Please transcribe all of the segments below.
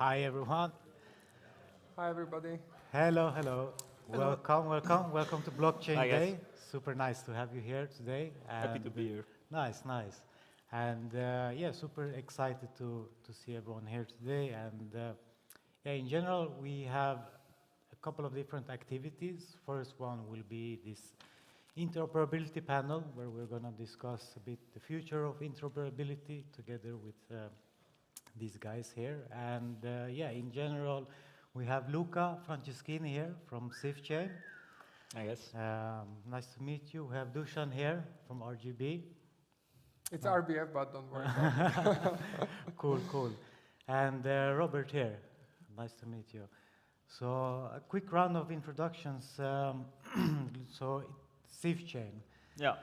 Hi, everyone. Hi, everybody. Hello, hello. Welcome to Blockchain Hi, guys. Day. Super nice to have you here today. Happy to be here. Nice. And yeah, super excited to see everyone here today. And yeah, in general, we have a couple of different activities. First one will be this interoperability panel, where we're going to discuss a bit the future of interoperability together with these guys here. And yeah, in general, we have Luca Franceschini here from SafeChain. I guess. Nice to meet you. We have Dushan here from RGB. It's RBF, but don't worry about it. Cool. And Robert here. Nice to meet you. So a quick round of introductions. So SafeChain. Yeah.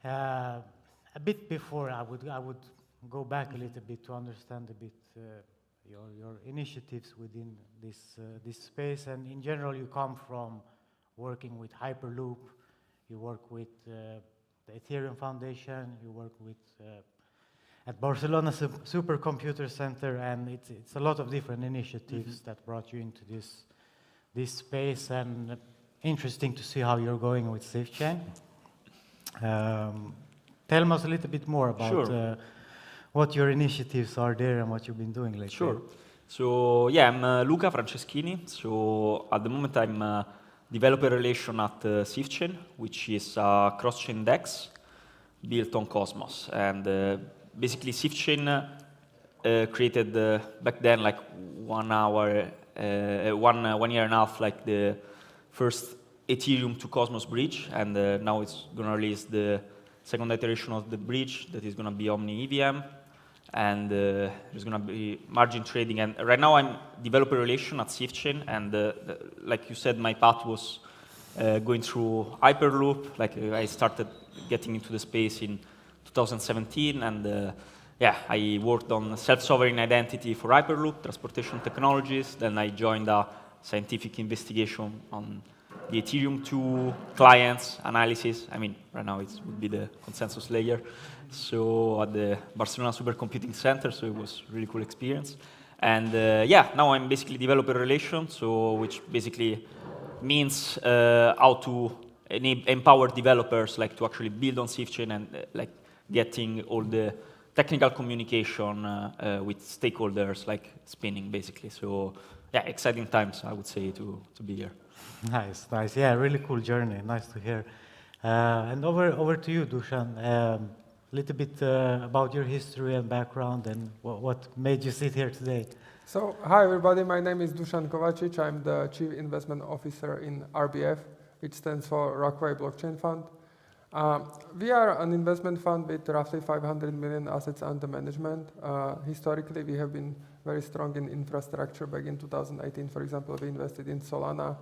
A bit before, I would go back a little bit to understand a bit your initiatives within this space. And in general, you come from working with Hyperloop, you work with the Ethereum Foundation, you work with at Barcelona Supercomputer Center, and it's a lot of different initiatives that brought you into this space. And interesting to see how you're going with SafeChain. Tell us a little bit more about what your initiatives are there and what you've been doing lately. Sure. So yeah, I'm Luca Franceschini. So at the moment I'm developer relation at SafeChain, which is a cross-chain DEX built on Cosmos. And basically SafeChain created back then like 1 hour, 1 year and a half, like the first Ethereum to Cosmos bridge. And now it's going to release the second iteration of the bridge that is going to be Omni EVM. And there's going to be margin trading. And right now I'm developer relation at SafeChain. And like you said, my path was going through Hyperloop. Like I started getting into the space in 2017. And yeah, I worked on self-sovereign identity for Hyperloop, transportation technologies. Then I joined a scientific investigation on the Ethereum 2 clients analysis. I mean, right now it would be the consensus layer. So at the Barcelona Supercomputing Center, so it was a really cool experience. And yeah, now I'm basically developer relations, so which basically means how to empower developers like to actually build on SafeChain and like getting all the technical communication with stakeholders like spinning basically. So yeah, exciting times I would say to be here. Nice. Yeah, really cool journey. Nice to hear. And over to you, Dushan. A little bit about your history and background and what made you sit here today. So, hi, everybody. My name is Dusan Kovacic. I'm the Chief Investment Officer in RBF, which stands for Rockaway Blockchain Fund. We are an investment fund with roughly 500 million assets under management. Historically, we have been very strong in infrastructure. Back in 2018, for example, we invested in Solana.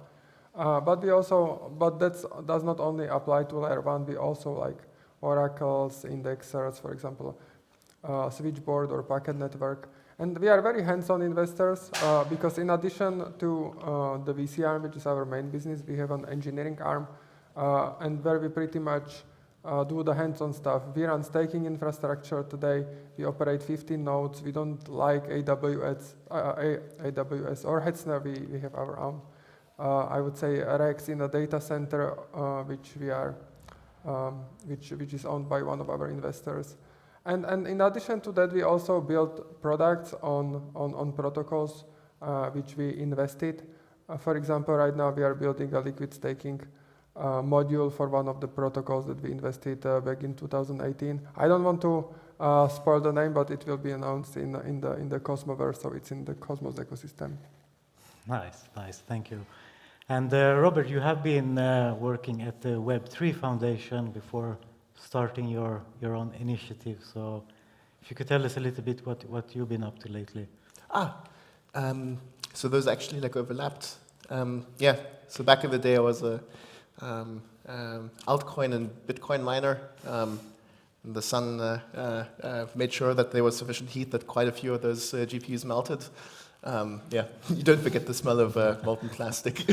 But that does not only apply to layer 1. We also like oracles, indexers, for example, switchboard or packet network. And we are very hands-on investors because in addition to the VC arm, which is our main business, we have an engineering arm and where we pretty much do the hands-on stuff. We run staking infrastructure today. We operate 15 nodes. We don't like AWS or Hetzner. We have our own. I would say Rex in a data center, which is owned by one of our investors. And in addition to that, we also built products on protocols which we invested. For example, right now we are building a liquid staking module for one of the protocols that we invested back in 2018. I don't want to spoil the name, but it will be announced in the Cosmoverse, so it's in the Cosmos ecosystem. Nice. Thank you. And Robert, you have been working at the Web3 Foundation before starting your own initiative. So if you could tell us a little bit what you've been up to lately. So those actually like overlapped. Yeah, so back in the day I was a altcoin and Bitcoin miner. And the sun made sure that there was sufficient heat that quite a few of those GPUs melted. Yeah, you don't forget the smell of molten plastic.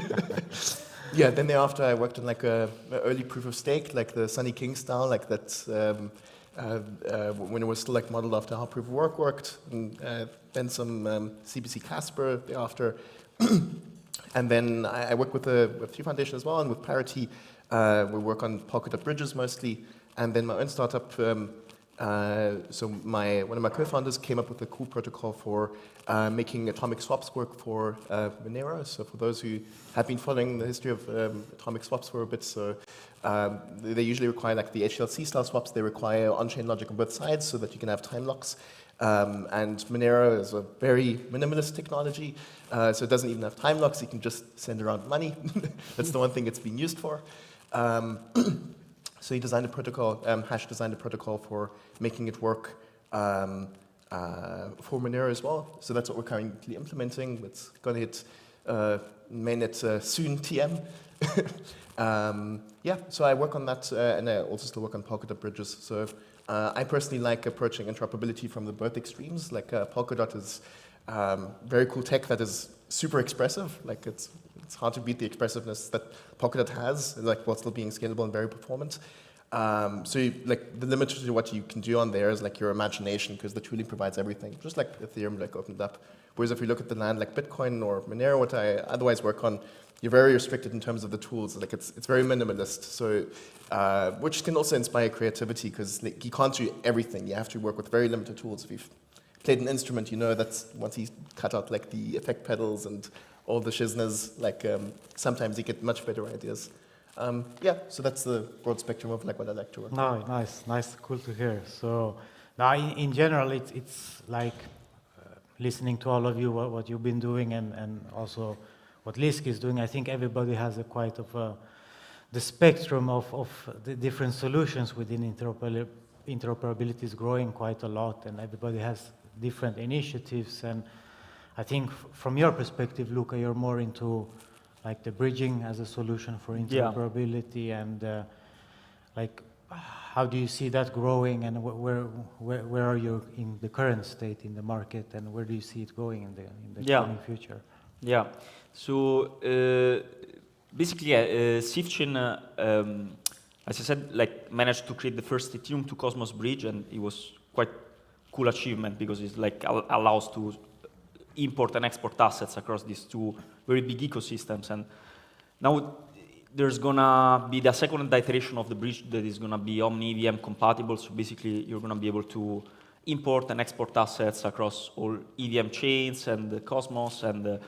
Yeah, then thereafter I worked on like a early proof of stake, like the Sunny King style, like that when it was still like modeled after how proof of work worked, and then some CBC Casper thereafter. And then I work with the Web3 Foundation as well, and with Parity, we work on Polkadot bridges mostly. And then my own startup, so one of my co-founders came up with a cool protocol for making atomic swaps work for Monero. So for those who have been following the history of atomic swaps for a bit, so they usually require like the HLC style swaps. They require on-chain logic on both sides so that you can have time locks. And Monero is a very minimalist technology, so it doesn't even have time locks. You can just send around money. That's the one thing it's being used for. So he designed a protocol, Hash designed a protocol for making it work for Monero as well. So that's what we're currently implementing. It's going to hit mainnet soon, TM. Yeah, so I work on that, and I also still work on Polkadot bridges. So I personally like approaching interoperability from the both extremes. Like Polkadot is very cool tech that is super expressive. Like it's hard to beat the expressiveness that Polkadot has, like while still being scalable and very performant. So like the limit to what you can do on there is like your imagination, because the tooling provides everything, just like Ethereum like opened up. Whereas if you look at the land like Bitcoin or Monero, what I otherwise work on, you're very restricted in terms of the tools. Like it's very minimalist. So which can also inspire creativity, because like, you can't do everything. You have to work with very limited tools. If you've played an instrument, you know that's once you cut out like the effect pedals and all the shizners, like sometimes you get much better ideas. Yeah, so that's the broad spectrum of like what I like to work on. No, nice, cool to hear. So now, in general, it's like listening to all of you, what you've been doing, and also what Lisk is doing. I think everybody has a quite of the spectrum of the different solutions within interoperability is growing quite a lot, and everybody has different initiatives. And I think from your perspective, Luca, you're more into like the bridging as a solution for interoperability, and like how do you see that growing, and where are you in the current state in the market, and where do you see it going in the coming future? Yeah. So basically, Sifchin, as I said, like managed to create the first Ethereum to Cosmos bridge, and it was quite cool achievement because it like allows to import and export assets across these two very big ecosystems. And now there's gonna be the second iteration of the bridge that is gonna be omni-EVM compatible. So basically, you're gonna be able to import and export assets across all EVM chains and the Cosmos, and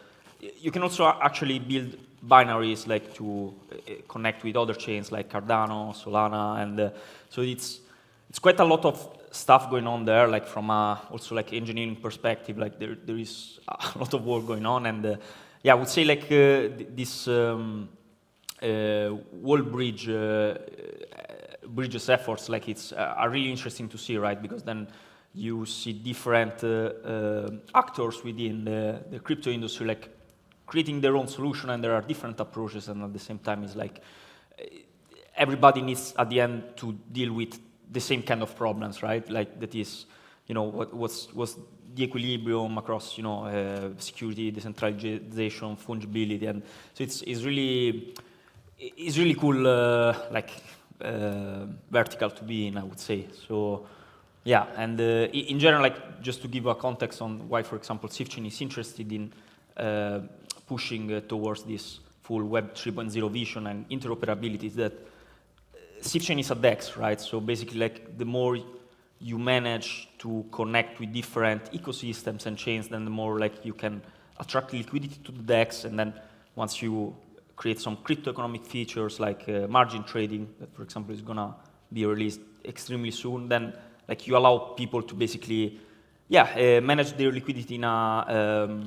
you can also actually build binaries like to connect with other chains like Cardano, Solana, and so it's quite a lot of stuff going on there, like from also like engineering perspective, like there is a lot of work going on, and yeah, I would say like this wall bridges efforts, like it's are really interesting to see, right? Because then you see different actors within the crypto industry, like creating their own solution, and there are different approaches, and at the same time, it's like everybody needs at the end to deal with the same kind of problems, right? Like that is, you know, what's the equilibrium across, you know, security, decentralization, fungibility, and so it's really cool, like vertical to be in, I would say. So yeah, and in general, like just to give a context on why, for example, Sifchin is interested in pushing towards this full Web 3.0 vision and interoperability, is that Sifchin is a DEX, right? So basically, like the more you manage to connect with different ecosystems and chains, then the more like you can attract liquidity to the DEX, and then once you create some crypto economic features like margin trading, that for example is gonna be released extremely soon, then like you allow people to basically, manage their liquidity in a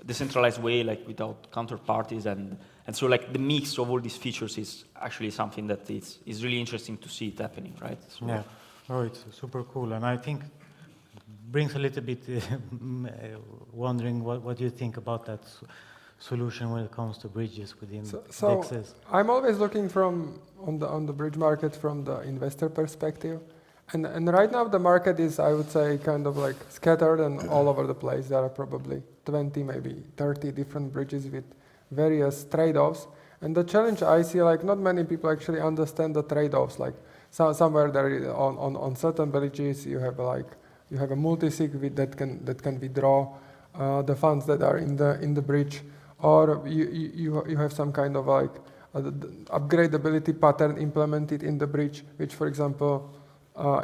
decentralized way, like without counterparties, and so like the mix of all these features is actually something that is really interesting to see it happening, right? So yeah, oh, it's super cool, and I think brings a little bit wondering what you think about that solution when it comes to bridges within DEXs. I'm always looking on the bridge market from the investor perspective. And right now the market is, I would say, kind of like scattered and all over the place. There are probably 20, maybe 30 different bridges with various trade-offs. And the challenge I see, like not many people actually understand the trade-offs. Like somewhere there on certain bridges you have a multi-sig that can withdraw the funds that are in the bridge, or you have some kind of like upgradability pattern implemented in the bridge, which, for example,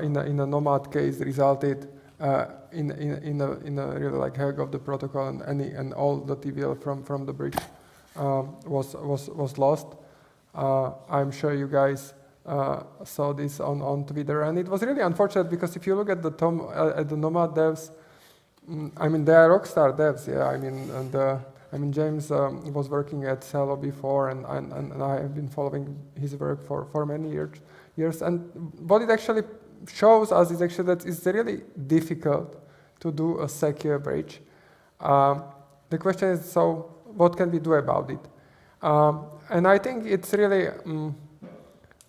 in a Nomad case resulted in a really like hack of the protocol, and all the TVL from the bridge was lost. I'm sure you guys saw this on Twitter, and it was really unfortunate because if you look at the Nomad devs, I mean, they are rockstar devs, yeah. I mean, James was working at Cello before, and I have been following his work for many years. And what it actually shows us is actually that it's really difficult to do a secure bridge. The question is, so what can we do about it? And I think it's really,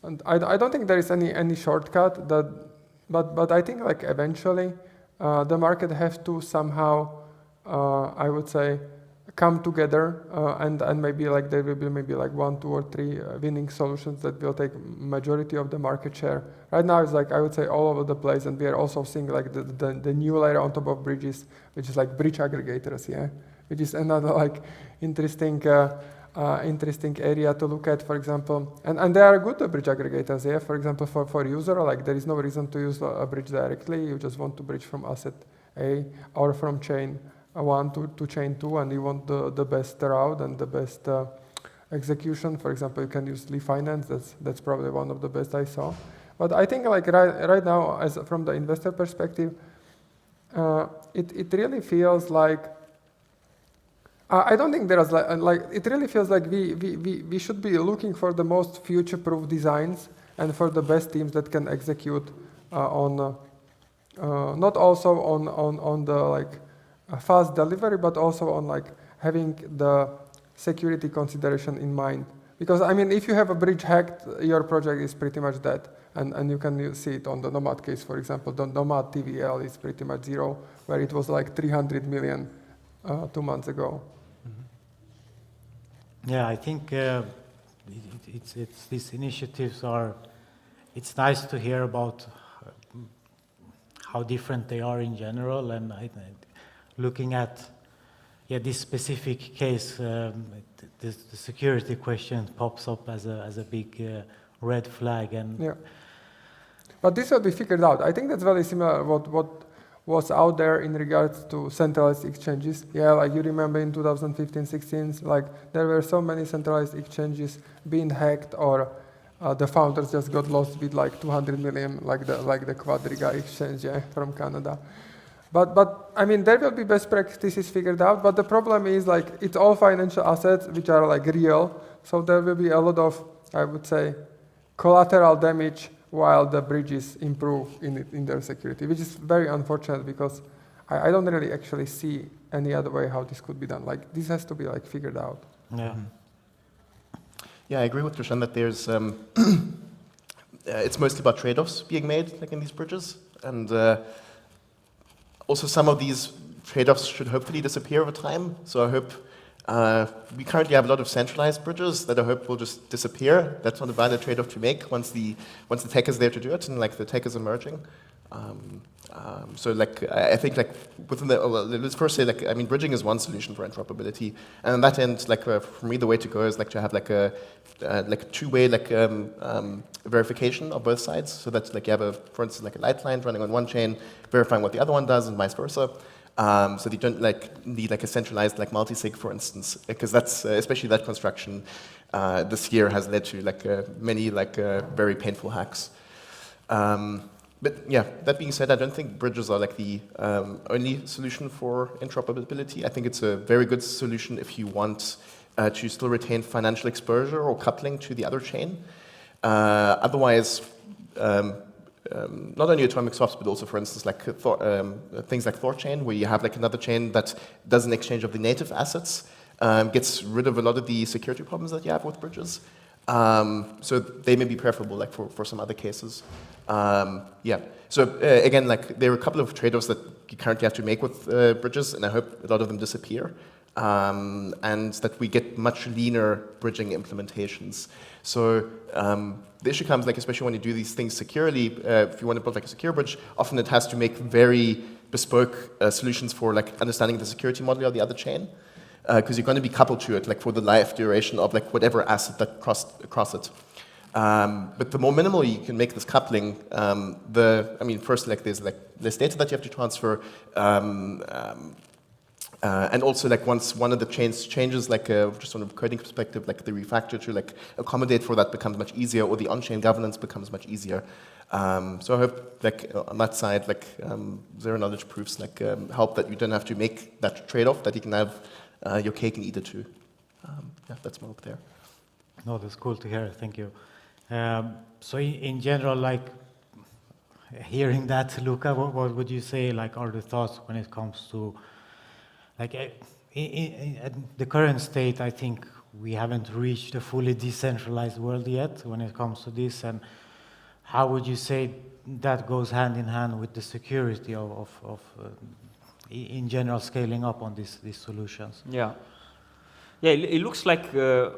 and I don't think there is any shortcut, but I think like eventually the market has to somehow, I would say, come together and maybe like there will be maybe like 1, 2, or 3 winning solutions that will take majority of the market share. Right now it's like I would say all over the place, and we are also seeing like the new layer on top of bridges, which is like bridge aggregators, yeah, which is another like interesting area to look at, for example, and they are good bridge aggregators, yeah. For example, for user, like there is no reason to use a bridge directly. You just want to bridge from asset A or from chain 1 to chain 2, and you want the best route and the best execution. For example, you can use Finance. That's probably one of the best I saw. But I think like right now, as from the investor perspective, it really feels like I don't think there is like it really feels like we should be looking for the most future-proof designs and for the best teams that can execute on not also on the like fast delivery, but also on like having the security consideration in mind. Because I mean, if you have a bridge hacked, your project is pretty much dead, and you can see it on the Nomad case, for example. The Nomad TVL is pretty much zero, where it was like 300 million 2 months ago. Yeah, I think it's these initiatives are. It's nice to hear about how different they are in general, and looking at this specific case, the security question pops up as a big red flag, and yeah. But this will be figured out. I think that's very similar what was out there in regards to centralized exchanges. Yeah, like you remember in 2015-16, like there were so many centralized exchanges being hacked, or the founders just got lost with like 200 million, like the Quadriga exchange, yeah, from Canada. But I mean, there will be best practices figured out, but the problem is like it's all financial assets which are like real, so there will be a lot of, I would say, collateral damage while the bridges improve in their security, which is very unfortunate because I don't really actually see any other way how this could be done. Like this has to be like figured out. yeah. Yeah, I agree with Dusan that there's it's mostly about trade-offs being made, like in these bridges, and also some of these trade-offs should hopefully disappear over time. So I hope we currently have a lot of centralized bridges that I hope will just disappear. That's not a bad trade-off to make once the tech is there to do it, and like the tech is emerging. So like I think like within let's first say like I mean bridging is one solution for interoperability, and on that end like for me the way to go is like to have like a two-way like verification of both sides, so that like you have for instance like a light client running on one chain verifying what the other one does and vice versa. So you don't like need like a centralized like multi-sig, for instance, because that's especially that construction this year has led to like many like very painful hacks. But yeah, that being said, I don't think bridges are like the only solution for interoperability. I think it's a very good solution if you want to still retain financial exposure or coupling to the other chain. Otherwise, not only atomic swaps, but also, for instance, like things like Thorchain, where you have like another chain that does an exchange of the native assets, gets rid of a lot of the security problems that you have with bridges. So they may be preferable, like for some other cases. Yeah. So again, like there are a couple of trade-offs that you currently have to make with bridges, and I hope a lot of them disappear. and that we get much leaner bridging implementations. So the issue comes, like, especially when you do these things securely, if you want to build like a secure bridge, often it has to make very bespoke solutions for like understanding the security model of the other chain, because you're going to be coupled to it like for the life duration of like whatever asset that crossed across it. But the more minimal you can make this coupling, first like there's like less data that you have to transfer, and also like once one of the chains changes, like just from a coding perspective, like the refactor to like accommodate for that becomes much easier, or the on-chain governance becomes much easier. So I hope like on that side, like zero knowledge proofs like help that you don't have to make that trade-off, that you can have your cake and eat it too. Yeah, that's my hope there. No, that's cool to hear. Thank you. So in general, like hearing that, Luca, what would you say like are the thoughts when it comes to like in the current state? I think we haven't reached a fully decentralized world yet when it comes to this, and how would you say that goes hand in hand with the security of in general scaling up on these solutions? Yeah, it looks like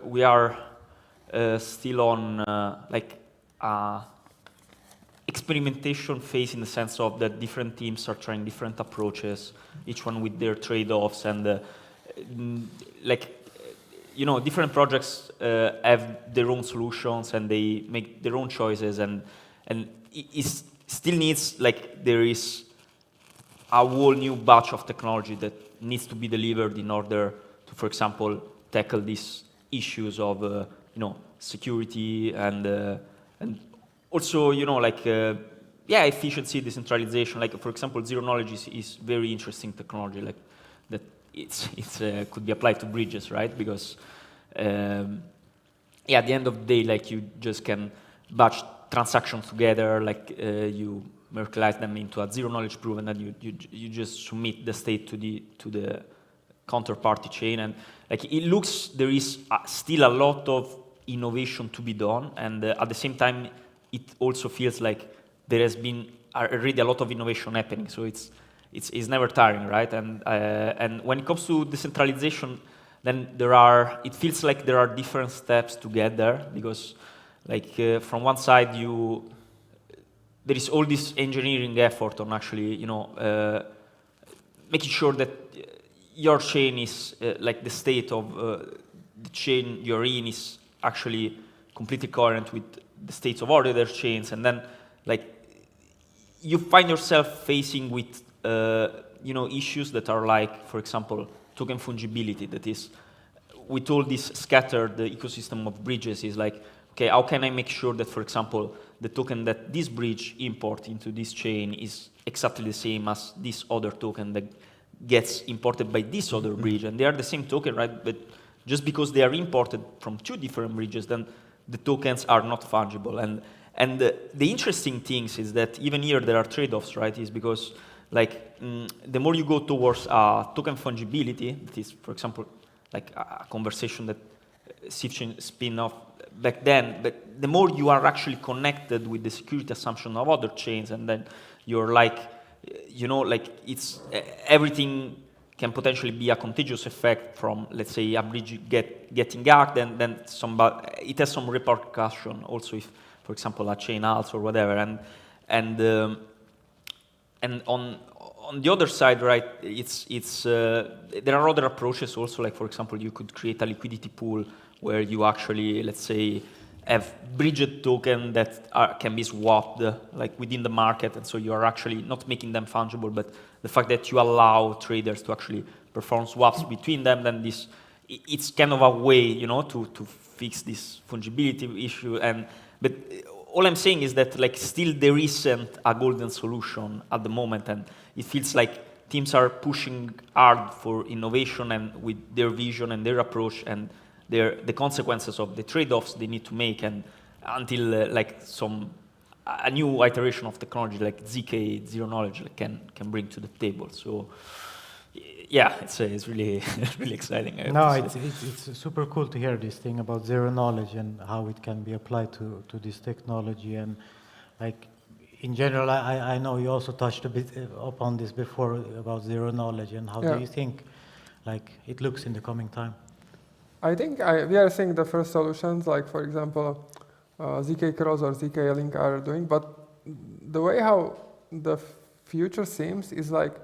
we are still on experimentation phase, in the sense of that different teams are trying different approaches, each one with their trade-offs, and different projects have their own solutions and they make their own choices, and it still needs, like, there is a whole new batch of technology that needs to be delivered in order to, for example, tackle these issues of security and also efficiency, decentralization. Like, for example, zero knowledge is very interesting technology. Like that, it's could be applied to bridges, right? Because at the end of the day, like, you just can batch transactions together, like you merkleize them into a zero knowledge proof, and then you just submit the state to the counterparty chain, and like it looks there is still a lot of innovation to be done, and at the same time it also feels like there has been already a lot of innovation happening, so it's never tiring, right? And when it comes to decentralization, then it feels like there are different steps together, because like from one side there is all this engineering effort on actually making sure that your chain is like the state of the chain you're in is actually completely coherent with the states of all other chains, and then like you find yourself facing with issues that are like, for example, token fungibility. That is, with all this scattered ecosystem of bridges, is like, okay, how can I make sure that, for example, the token that this bridge import into this chain is exactly the same as this other token that gets imported by this other bridge, and they are the same token, right? But just because they are imported from two different bridges, then the tokens are not fungible. And the interesting things is that even here there are trade-offs, right? Is because like the more you go towards token fungibility, that is, for example, like a conversation that SIFChain spin off back then, but the more you are actually connected with the security assumption of other chains, and then you're like, like it's everything can potentially be a contagious effect from, let's say, a bridge getting hacked, and then it has some repercussion also if, for example, a chain halts or whatever, and on the other side, right, it's there are other approaches also, like, for example, you could create a liquidity pool where you actually, let's say, have bridged token that can be swapped like within the market, and so you are actually not making them fungible, but the fact that you allow traders to actually perform swaps between them, then it's kind of a way, to fix this fungibility issue. But all I'm saying is that like still there isn't a golden solution at the moment, and it feels like teams are pushing hard for innovation and with their vision and their approach and the consequences of the trade-offs they need to make, and until a new iteration of technology like ZK, zero knowledge, can bring to the table. So yeah, it's really really exciting. No, it's super cool to hear this thing about zero knowledge and how it can be applied to this technology. And like in general, I know you also touched a bit upon this before about zero knowledge, and how do you think like it looks in the coming time? I think we are seeing the first solutions, like for example, ZK Cross or ZK Link are doing, but the way how the future seems is like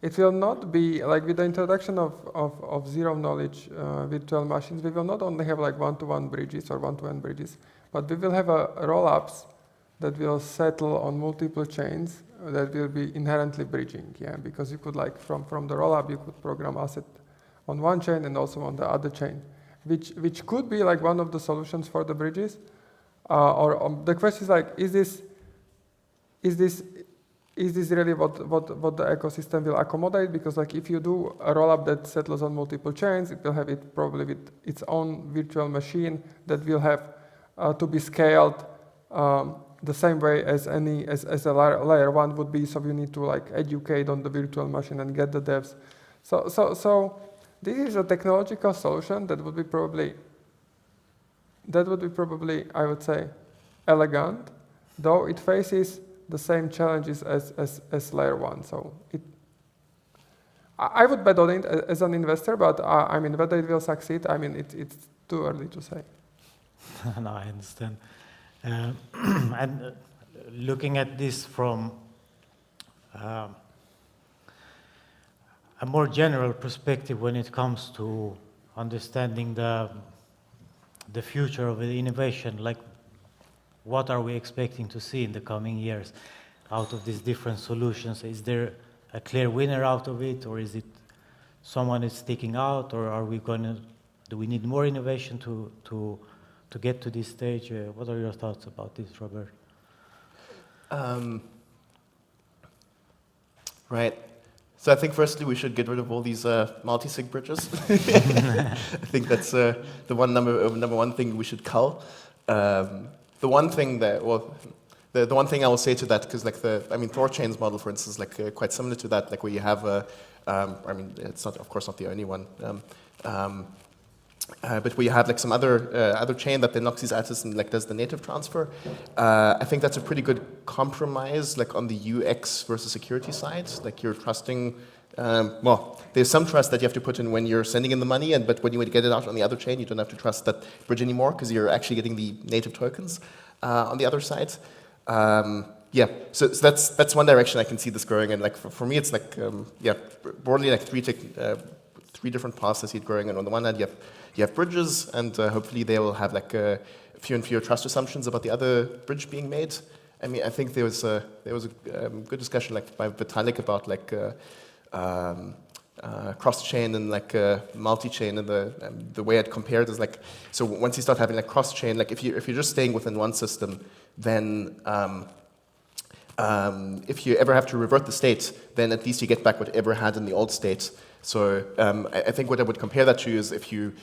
it will not be like with the introduction of zero knowledge virtual machines, we will not only have like one-to-one bridges or one-to-one bridges, but we will have roll-ups that will settle on multiple chains that will be inherently bridging, yeah, because you could like from the roll-up you could program asset on one chain and also on the other chain, which could be like one of the solutions for the bridges. The question is like, is this really what the ecosystem will accommodate? Because like if you do a rollup that settles on multiple chains, it will have it probably with its own virtual machine that will have to be scaled the same way as a layer one would be. So you need to like educate on the virtual machine and get the devs. So this is a technological solution that would be probably I would say elegant, though it faces the same challenges as layer one. So I would bet on it as an investor, but I mean whether it will succeed, I mean it's too early to say. No, I understand. And looking at this from a more general perspective when it comes to understanding the future of the innovation, like what are we expecting to see in the coming years out of these different solutions? Is there a clear winner out of it, or is it someone is sticking out, or are we do we need more innovation to get to this stage? What are your thoughts about this, Robert? Right. So I think firstly we should get rid of all these multi-sig bridges. I think that's the number one thing we should cull. The one thing that, well, the one thing I will say to that, because like Thorchain's model, for instance, like quite similar to that, like where you have I mean, it's not, of course, not the only one, but where you have like some other chain that then locks these assets and like does the native transfer. I think that's a pretty good compromise, like on the UX versus security side. Like you're trusting. Well, there's some trust that you have to put in when you're sending in the money, but when you get it out on the other chain, you don't have to trust that bridge anymore because you're actually getting the native tokens on the other side. Yeah, so that's one direction I can see this growing, and like for me, it's like yeah, broadly like three different paths I see it growing. And on the one hand, you have bridges, and hopefully they will have like fewer and fewer trust assumptions about the other bridge being made. I mean, I think there was a good discussion like by Vitalik about like cross-chain and like multi-chain, and the way it compared is like, so once you start having like cross-chain, like if you're just staying within one system, then if you ever have to revert the state, then at least you get back whatever had in the old state. So I think what I would compare that to is if you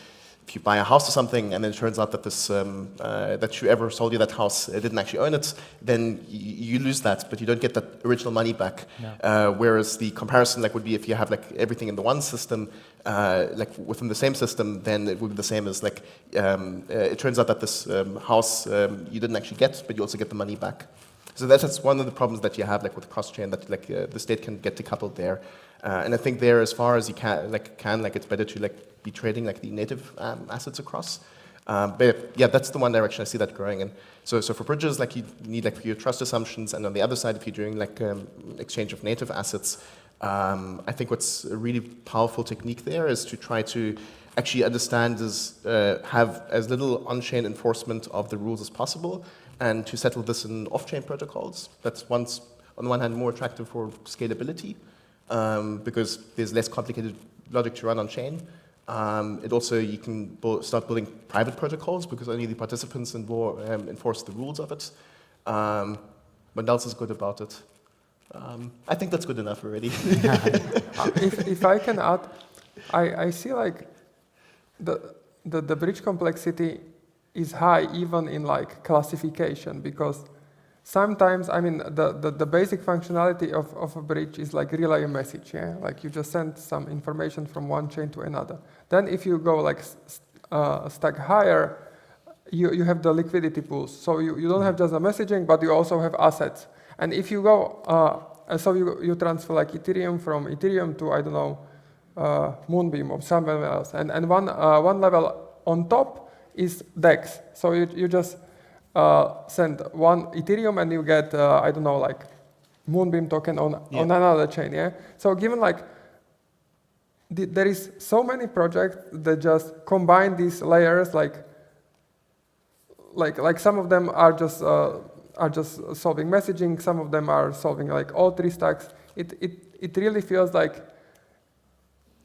buy a house or something, and then it turns out that this that whoever sold you that house didn't actually own it, then you lose that, but you don't get that original money back. No. Whereas the comparison like would be if you have like everything in the one system, like within the same system, then it would be the same as like it turns out that this house you didn't actually get, but you also get the money back. So that's one of the problems that you have like with cross-chain, that like the state can get decoupled there. And I think there, as far as you can, it's better to like be trading like the native assets across. But yeah, that's the one direction I see that growing. And so for bridges, like you need like your trust assumptions, and on the other side, if you're doing like exchange of native assets, I think what's a really powerful technique there is to try to actually understand have as little on-chain enforcement of the rules as possible, and to settle this in off-chain protocols. That's on the one hand more attractive for scalability. Because there's less complicated logic to run on chain. It also, you can start building private protocols because only the participants enforce the rules of it. What else is good about it? I think that's good enough already. If I can add, I see like the bridge complexity is high even in like classification, because sometimes, I mean, the basic functionality of a bridge is like relay a message, yeah? Like you just send some information from one chain to another. Then if you go like stack higher, you have the liquidity pools. So you don't have just the messaging, but you also have assets. And if you go, so you transfer like Ethereum from Ethereum to, I don't know, Moonbeam or somewhere else. And one level on top is DEX. So you just send one Ethereum and you get, I don't know, like Moonbeam token on another chain, yeah? So given like, there is so many projects that just combine these layers, like some of them are just solving messaging, some of them are solving like all three stacks. It really feels like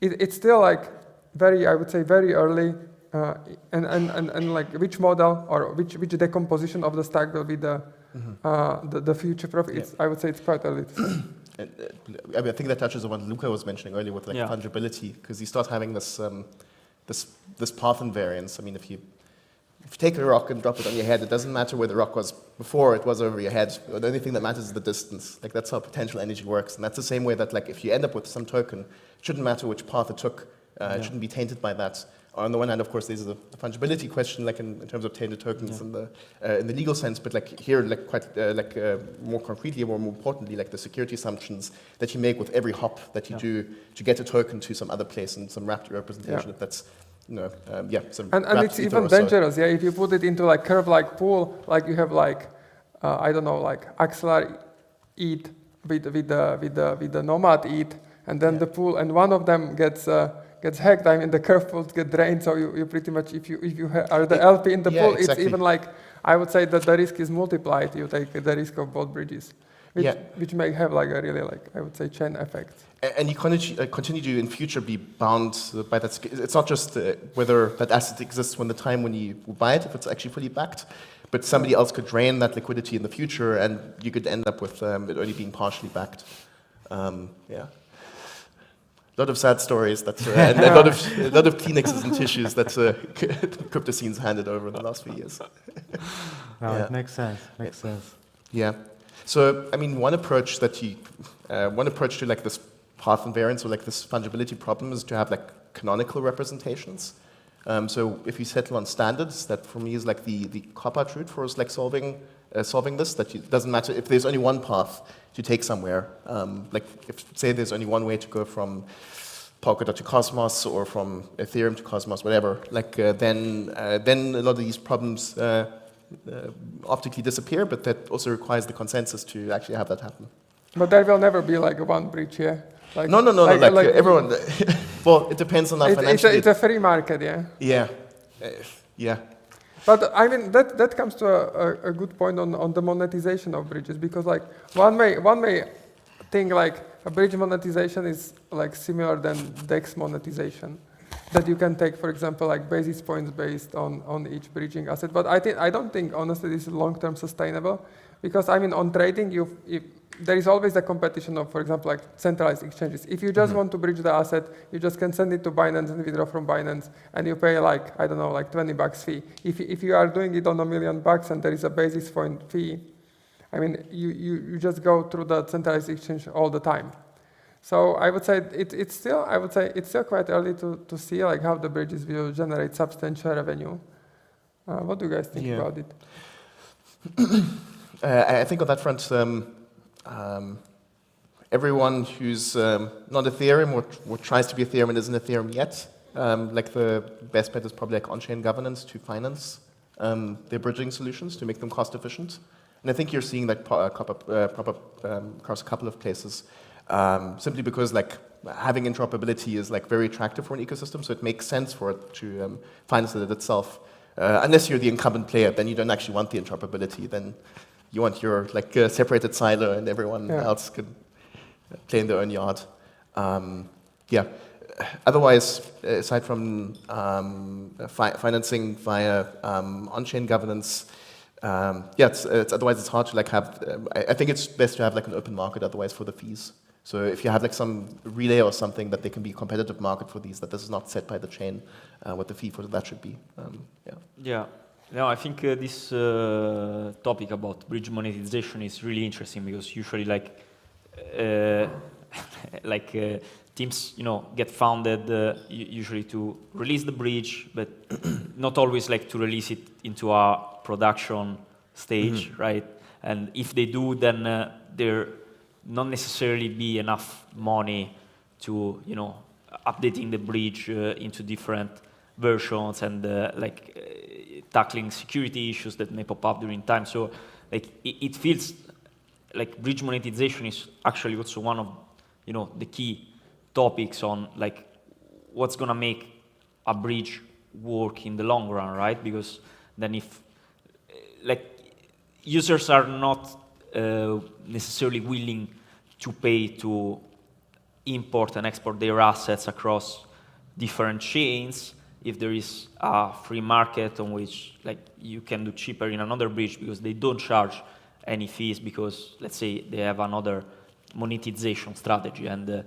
it's still like very, I would say, very early, and like which model or which decomposition of the stack will be the future proof. I would say it's quite early to say. And, I mean, I think that touches on what Luca was mentioning earlier with like fungibility, because you start having this this path invariance. I mean, if you take a rock and drop it on your head, it doesn't matter where the rock was before it was over your head. The only thing that matters is the distance. Like that's how potential energy works, and that's the same way that like if you end up with some token, it shouldn't matter which path it took. It shouldn't be tainted by that. On the one hand, of course, there's the fungibility question, like in terms of tainted tokens in the legal sense, but like here, like quite more concretely, or more importantly, like the security assumptions that you make with every hop that you do to get a token to some other place and some wrapped representation. If that's some and it's even dangerous. If you put it into like curve-like pool, like you have like I don't know, like Axelar ETH with the Nomad ETH, and then the pool, and one of them gets hacked. I mean, the curve pools get drained, so you pretty much, if you are the LP in the pool, exactly. It's even like, I would say that the risk is multiplied. You take the risk of both bridges, which may have like a really, like, I would say, chain effect. And you continue to in future be bound by that. It's not just whether that asset exists when you buy it, if it's actually fully backed, but somebody else could drain that liquidity in the future, and you could end up with it only being partially backed. A lot of sad stories and a lot of Kleenexes and tissues that crypto scene's handed over in the last few years. It makes sense. Makes sense. Yeah. So I mean, one approach to like this path invariance or like this fungibility problem is to have like canonical representations. So if you settle on standards, that for me is like the cop-out route for us like solving this. That it doesn't matter if there's only one path to take somewhere. Like if say there's only one way to go from Polkadot to Cosmos or from Ethereum to Cosmos, whatever. Like then a lot of these problems optically disappear, but that also requires the consensus to actually have that happen. But there will never be like one bridge here. Like, no. Like everyone. Well, it depends on that financially. It's a free market, yeah. Yeah. But I mean that comes to a good point on the monetization of bridges, because like one may think like a bridge monetization is like similar than DEX monetization, that you can take, for example, like basis points based on each bridging asset. But I don't think honestly this is long-term sustainable, because I mean on trading there is always the competition of, for example, like centralized exchanges. If you just want to bridge the asset, you just can send it to Binance and withdraw from Binance, and you pay like, I don't know, like $20 fee. If you are doing it on $1 million and there is a basis point fee, I mean, you just go through the centralized exchange all the time. So I would say it's still quite early to see like how the bridges will generate substantial revenue. What do you guys think about it? I think on that front, everyone who's not Ethereum or tries to be Ethereum and isn't Ethereum yet, like the best bet is probably like on-chain governance to finance their bridging solutions to make them cost efficient. And I think you're seeing that crop up across a couple of places, simply because like having interoperability is like very attractive for an ecosystem, so it makes sense for it to finance it itself. Unless you're the incumbent player, then you don't actually want the interoperability. Then you want your like separated silo, and everyone else can play in their own yard. Otherwise, aside from financing via on-chain governance, otherwise it's hard to like have. I think it's best to have like an open market otherwise for the fees. So if you have like some relay or something that there can be a competitive market for these, that this is not set by the chain, what the fee for that should be. No, I think this topic about bridge monetization is really interesting, because usually teams, get founded usually to release the bridge, but not always like to release it into a production stage, right? And if they do, then there not necessarily be enough money to, updating the bridge into different versions and tackling security issues that may pop up during time. So like it feels like bridge monetization is actually also one of the key topics on like what's gonna make a bridge work in the long run, right? Because then if like users are not necessarily willing to pay to import and export their assets across different chains, if there is a free market on which like you can do cheaper in another bridge because they don't charge any fees because let's say they have another monetization strategy. And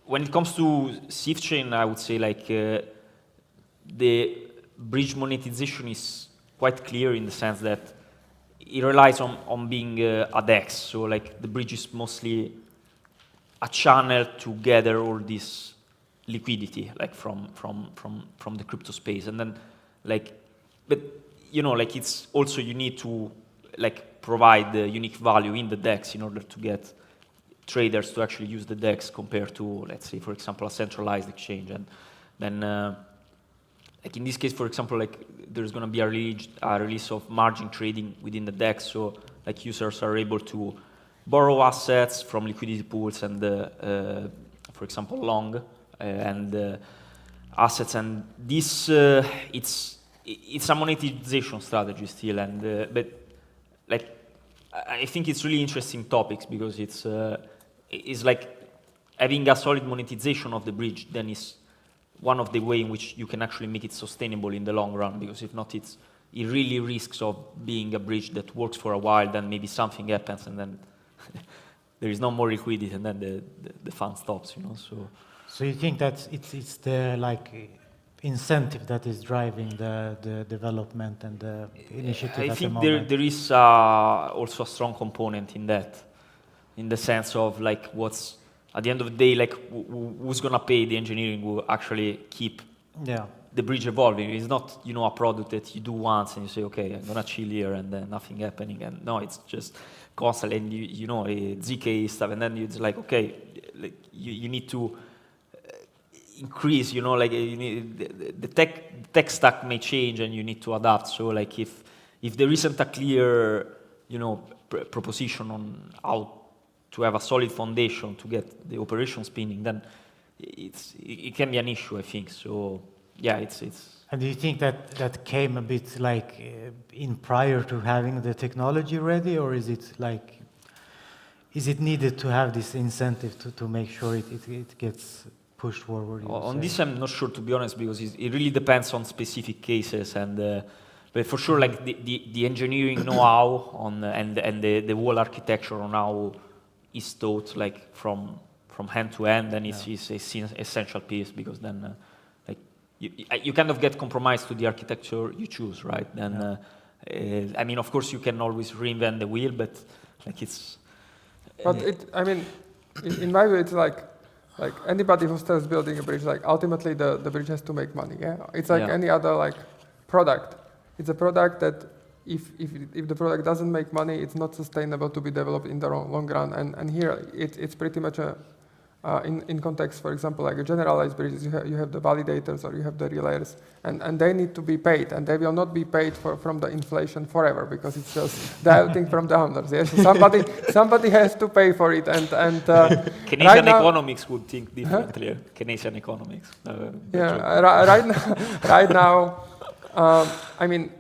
when it comes to SIF chain, I would say like the bridge monetization is quite clear in the sense that it relies on being a DEX. So like the bridge is mostly a channel to gather all this liquidity, like from the crypto space. And then like, but like it's also you need to like provide the unique value in the DEX in order to get traders to actually use the DEX compared to, let's say, for example, a centralized exchange. And then like in this case, for example, like there's going to be a release of margin trading within the DEX. So like users are able to borrow assets from liquidity pools and, for example, long and assets. And this it's a monetization strategy still. And but like I think it's really interesting topics because it's like having a solid monetization of the bridge. Then is one of the way in which you can actually make it sustainable in the long run, because if not, it really risks of being a bridge that works for a while, then maybe something happens and then there is no more liquidity and then the fund stops, So you think that it's the like incentive that is driving the development and the initiative I at think the moment? there is also a strong component in that, in the sense of like what's at the end of the day, like who's gonna pay the engineering who actually keep the bridge evolving. It's not a product that you do once and you say, okay, I'm gonna chill here and then nothing happening. And no, it's just constant and ZK stuff. And then it's like, okay, like you need to increase. Like you need, the tech stack may change and you need to adapt. So like if there isn't a clear proposition on how to have a solid foundation to get the operation spinning, then it can be an issue, I think. So yeah, it's. And do you think that came a bit like in prior to having the technology ready, or is it needed to have this incentive to make sure it gets pushed forward? On this, I'm not sure, to be honest, because it really depends on specific cases. And but for sure, like the engineering know-how on and the whole architecture on how is taught like from hand to end, then it's an essential piece, because then like you kind of get compromised to the architecture you choose, right? Then I mean, of course, you can always reinvent the wheel, but like it's. But in my view, it's like anybody who starts building a bridge, like ultimately the bridge has to make money. Yeah, it's like any other like product. It's a product that if the product doesn't make money, it's not sustainable to be developed in the long run. And here it's pretty much in context, for example, like a generalized bridges, you have the validators or you have the relayers, and they need to be paid, and they will not be paid from the inflation forever, because it's just diluting from the owners. Yes, so somebody has to pay for it, and Keynesian economics would think differently. Keynesian economics. Right now, I mean,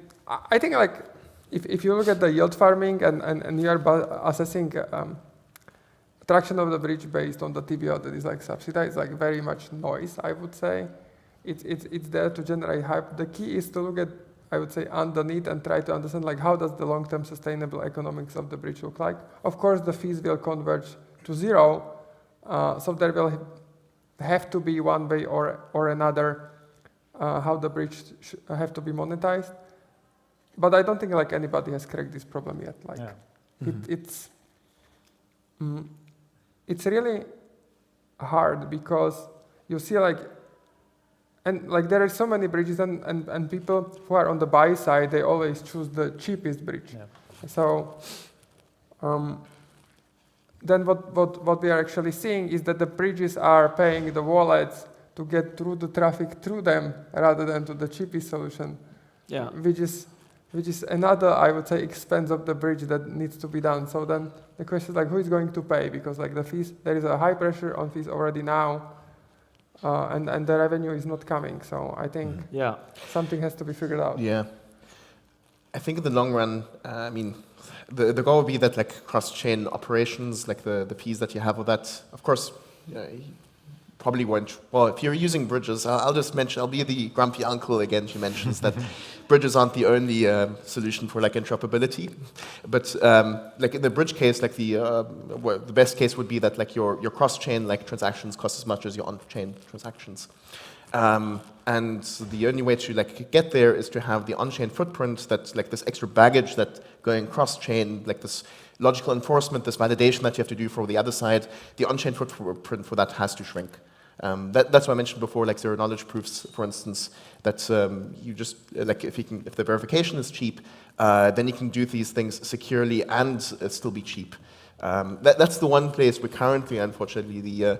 I think like if you look at the yield farming and you are assessing traction of the bridge based on the TVO that is like subsidized, like very much noise, I would say. It's there to generate hype. The key is to look at, I would say, underneath and try to understand like how does the long-term sustainable economics of the bridge look like. Of course, the fees will converge to zero, so there will have to be one way or another how the bridge have to be monetized. But I don't think like anybody has cracked this problem yet. Like it's really hard, because you see like, and like there are so many bridges, and people who are on the buy side, they always choose the cheapest bridge. So then what we are actually seeing is that the bridges are paying the wallets to get through the traffic through them rather than to the cheapest solution. Yeah. Which is another, I would say, expense of the bridge that needs to be done. So then the question is like, who is going to pay? Because like the fees, there is a high pressure on fees already now, and the revenue is not coming. So I think Yeah. something has to be figured out. Yeah. I think in the long run, I mean, the goal would be that like cross-chain operations, like the fees that you have with that, of course, you probably won't. Well, if you're using bridges, I'll just mention, I'll be the grumpy uncle again. She mentions that bridges aren't the only solution for like interoperability, but like in the bridge case, like the best case would be that like your cross-chain like transactions cost as much as your on-chain transactions. And the only way to like get there is to have the on-chain footprint, that's like this extra baggage that going cross-chain, like this logical enforcement, this validation that you have to do for the other side. The on-chain footprint for that has to shrink. That's why I mentioned before, like zero-knowledge proofs, for instance, that you just like if the verification is cheap, then you can do these things securely and still be cheap. That's the one place where currently, unfortunately,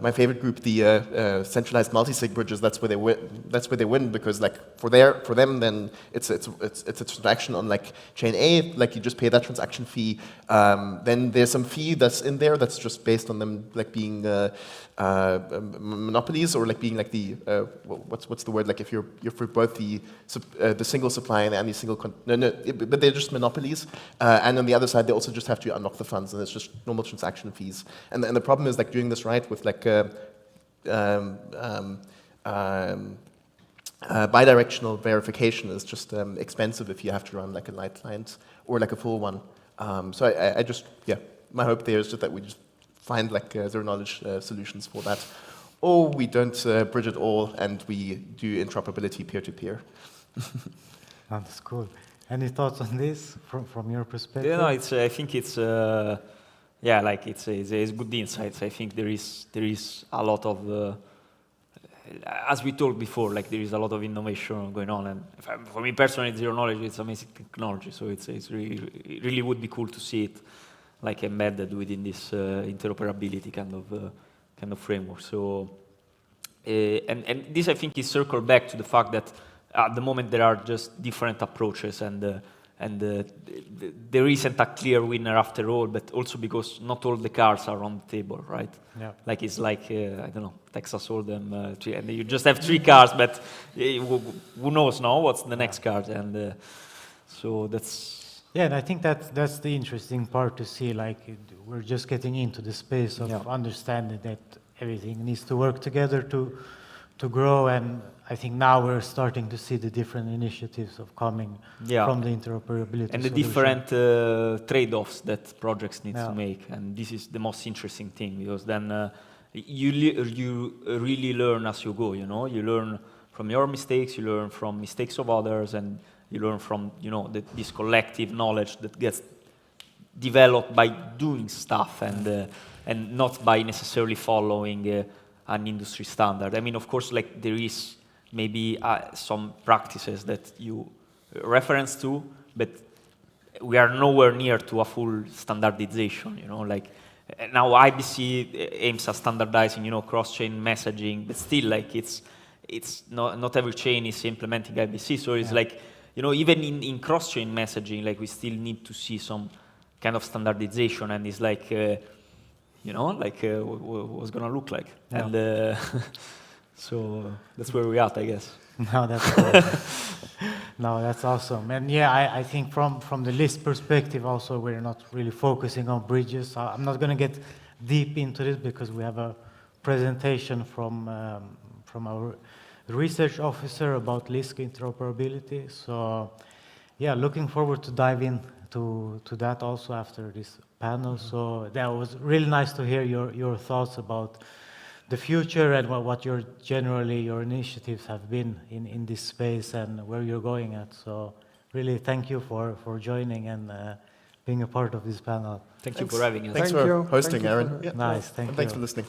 my favorite group, the centralized multi-sig bridges, that's where they win. That's where they win because, like, for them, then it's a transaction on like chain A, like you just pay that transaction fee. Then there's some fee that's in there that's just based on them like being monopolies or like being like the what's the word, like if you're for both the single supply and the single but they're just monopolies. And on the other side, they also just have to unlock the funds, and it's just normal transaction fees. And the problem is like doing this right with like bidirectional verification is just expensive if you have to run like a light client or like a full one. So I just, yeah, my hope there is just that we just find like zero-knowledge solutions for that. Or we don't bridge it all and we do interoperability peer-to-peer. That's cool. Any thoughts on this from your perspective? Yeah, no, I think it's yeah, like it's good insights. I think there is a lot of as we talked before, like there is a lot of innovation going on, and for me personally, zero knowledge, it's amazing technology. So it really would be cool to see it like embedded within this interoperability kind of framework. So and this I think is circled back to the fact that at the moment there are just different approaches, and there isn't a clear winner after all, but also because not all the cards are on the table, right? Yeah. Like it's like, I don't know, Texas Hold'em, and you just have 3 cards, but who knows now what's the next card, and so that's... Yeah, and I think that's the interesting part to see, like we're just getting into the space of understanding that everything needs to work together to grow, and I think now we're starting to see the different initiatives of coming from the interoperability and the solution. different trade-offs that projects need to make, and this is the most interesting thing, because then you really learn as you go. You know, you learn from your mistakes, you learn from mistakes of others, and you learn from this collective knowledge that gets developed by doing stuff and not by necessarily following an industry standard. I mean, of course, like there is maybe some practices that you reference to, but we are nowhere near to a full standardization. You know, like now IBC aims at standardizing, cross-chain messaging, but still, like it's not every chain is implementing IBC. So it's like, even in cross-chain messaging, like we still need to see some kind of standardization, and it's like, what's gonna look like, and so that's where we're at, I guess. No, that's cool. No, that's awesome. And yeah, I think from the Lisk perspective also, we're not really focusing on bridges. I'm not going to get deep into this because we have a presentation from our research officer about Lisk Interoperability. So yeah, looking forward to dive in to that also after this panel. So that was really nice to hear your thoughts about the future and what your initiatives have been in this space and where you're going at. So really thank you for joining and being a part of this panel. Thanks you for having us. Thanks Thank for you. hosting, Thank you Aaron. for- Nice, thank you. Thanks for listening.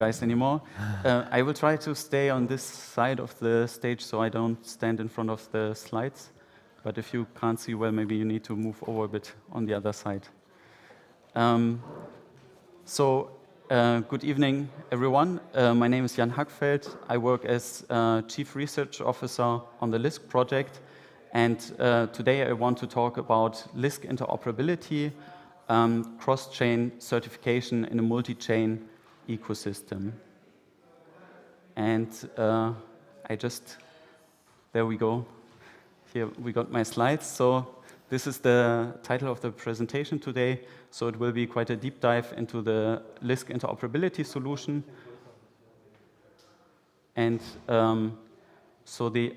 guys anymore. I will try to stay on this side of the stage so I don't stand in front of the slides. But if you can't see well, maybe you need to move over a bit on the other side. Good evening, everyone. My name is Jan Hackfeld. I work as Chief Research Officer on the Lisk project. And today I want to talk about Lisk Interoperability, cross-chain certification in a multi-chain ecosystem. And there we go. Here we got my slides. So this is the title of the presentation today. So it will be quite a deep dive into the Lisk Interoperability solution. And so the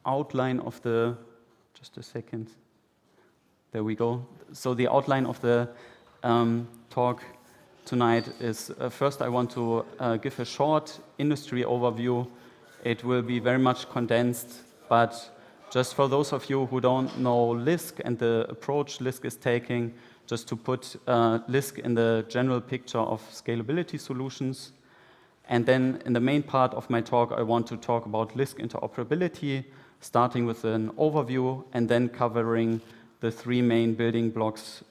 outline of the, just a second. There we go. So the outline of the talk tonight is, first I want to give a short industry overview. It will be very much condensed, but just for those of you who don't know Lisk and the approach Lisk is taking, just to put Lisk in the general picture of scalability solutions. And then in the main part of my talk, I want to talk about Lisk interoperability, starting with an overview and then covering the three main building blocks,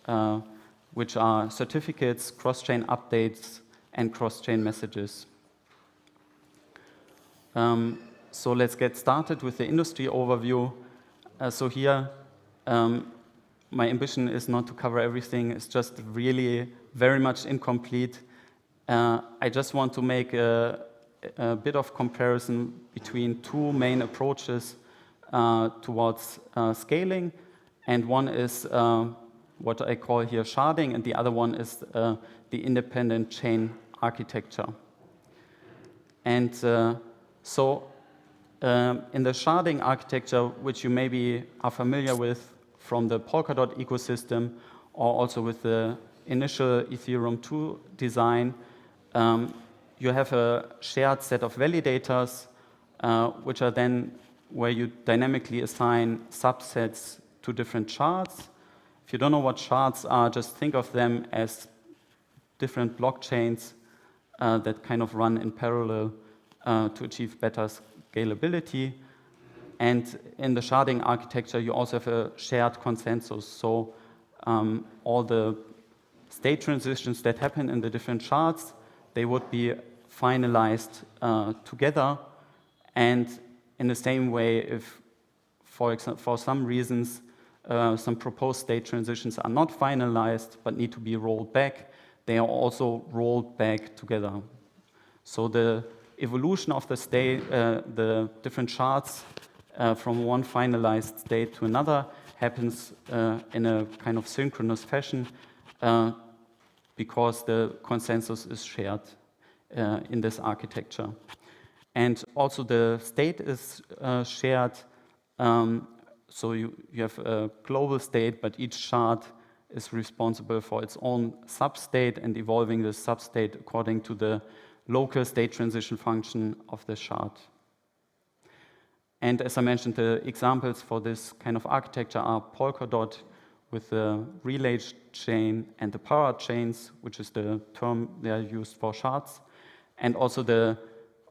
which are certificates, cross-chain updates, and cross-chain messages. So let's get started with the industry overview. So here, my ambition is not to cover everything. It's just really very much incomplete. I just want to make a bit of comparison between two main approaches towards scaling. And one is what I call here sharding, and the other one is the independent chain architecture. And in the sharding architecture, which you maybe are familiar with from the Polkadot ecosystem, or also with the initial Ethereum 2 design, you have a shared set of validators, which are then where you dynamically assign subsets to different shards. If you don't know what shards are, just think of them as different blockchains that kind of run in parallel to achieve better scalability. And in the sharding architecture, you also have a shared consensus. So all the state transitions that happen in the different shards, they would be finalized together. And in the same way, if, for example, for some reasons, some proposed state transitions are not finalized but need to be rolled back, they are also rolled back together. So the evolution of the state, the different shards from one finalized state to another happens in a kind of synchronous fashion because the consensus is shared in this architecture. And also the state is shared, so you have a global state, but each shard is responsible for its own substate and evolving the substate according to the local state transition function of the shard. And as I mentioned, the examples for this kind of architecture are Polkadot with the relay chain and the parachains, which is the term they are used for shards, and also the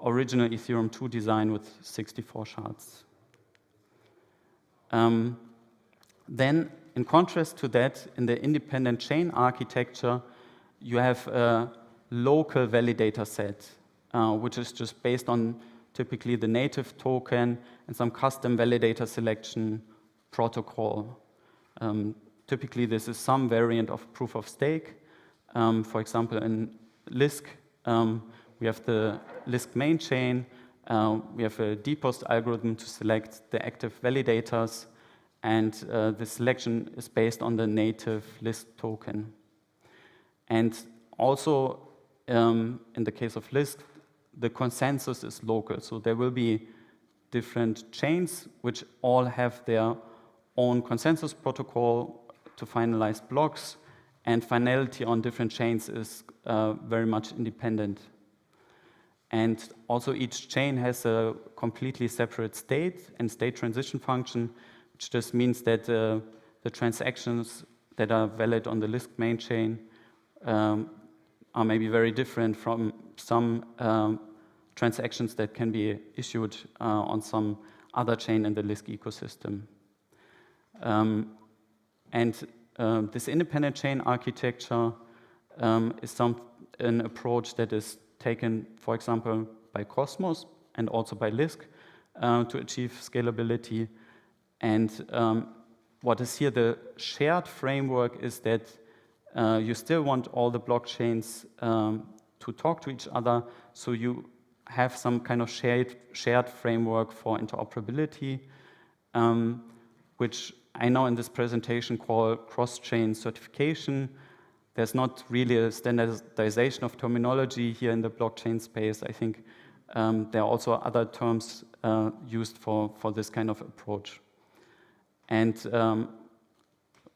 original Ethereum 2 design with 64 shards. Then, in contrast to that, in the independent chain architecture, you have a local validator set, which is just based on typically the native token and some custom validator selection protocol. Typically, this is some variant of proof of stake. For example, in Lisk, we have the Lisk main chain. We have a depost algorithm to select the active validators, and the selection is based on the native Lisk token. And also, in the case of Lisk, the consensus is local. So there will be different chains which all have their own consensus protocol to finalize blocks, and finality on different chains is very much independent. And also each chain has a completely separate state and state transition function, which just means that the transactions that are valid on the Lisk main chain are maybe very different from some transactions that can be issued on some other chain in the Lisk ecosystem. This independent chain architecture is an approach that is taken, for example, by Cosmos and also by Lisk to achieve scalability. And what is here the shared framework is that you still want all the blockchains to talk to each other, so you have some kind of shared framework for interoperability, which I know in this presentation call cross-chain certification. There's not really a standardization of terminology here in the blockchain space. I think there are also other terms used for this kind of approach. And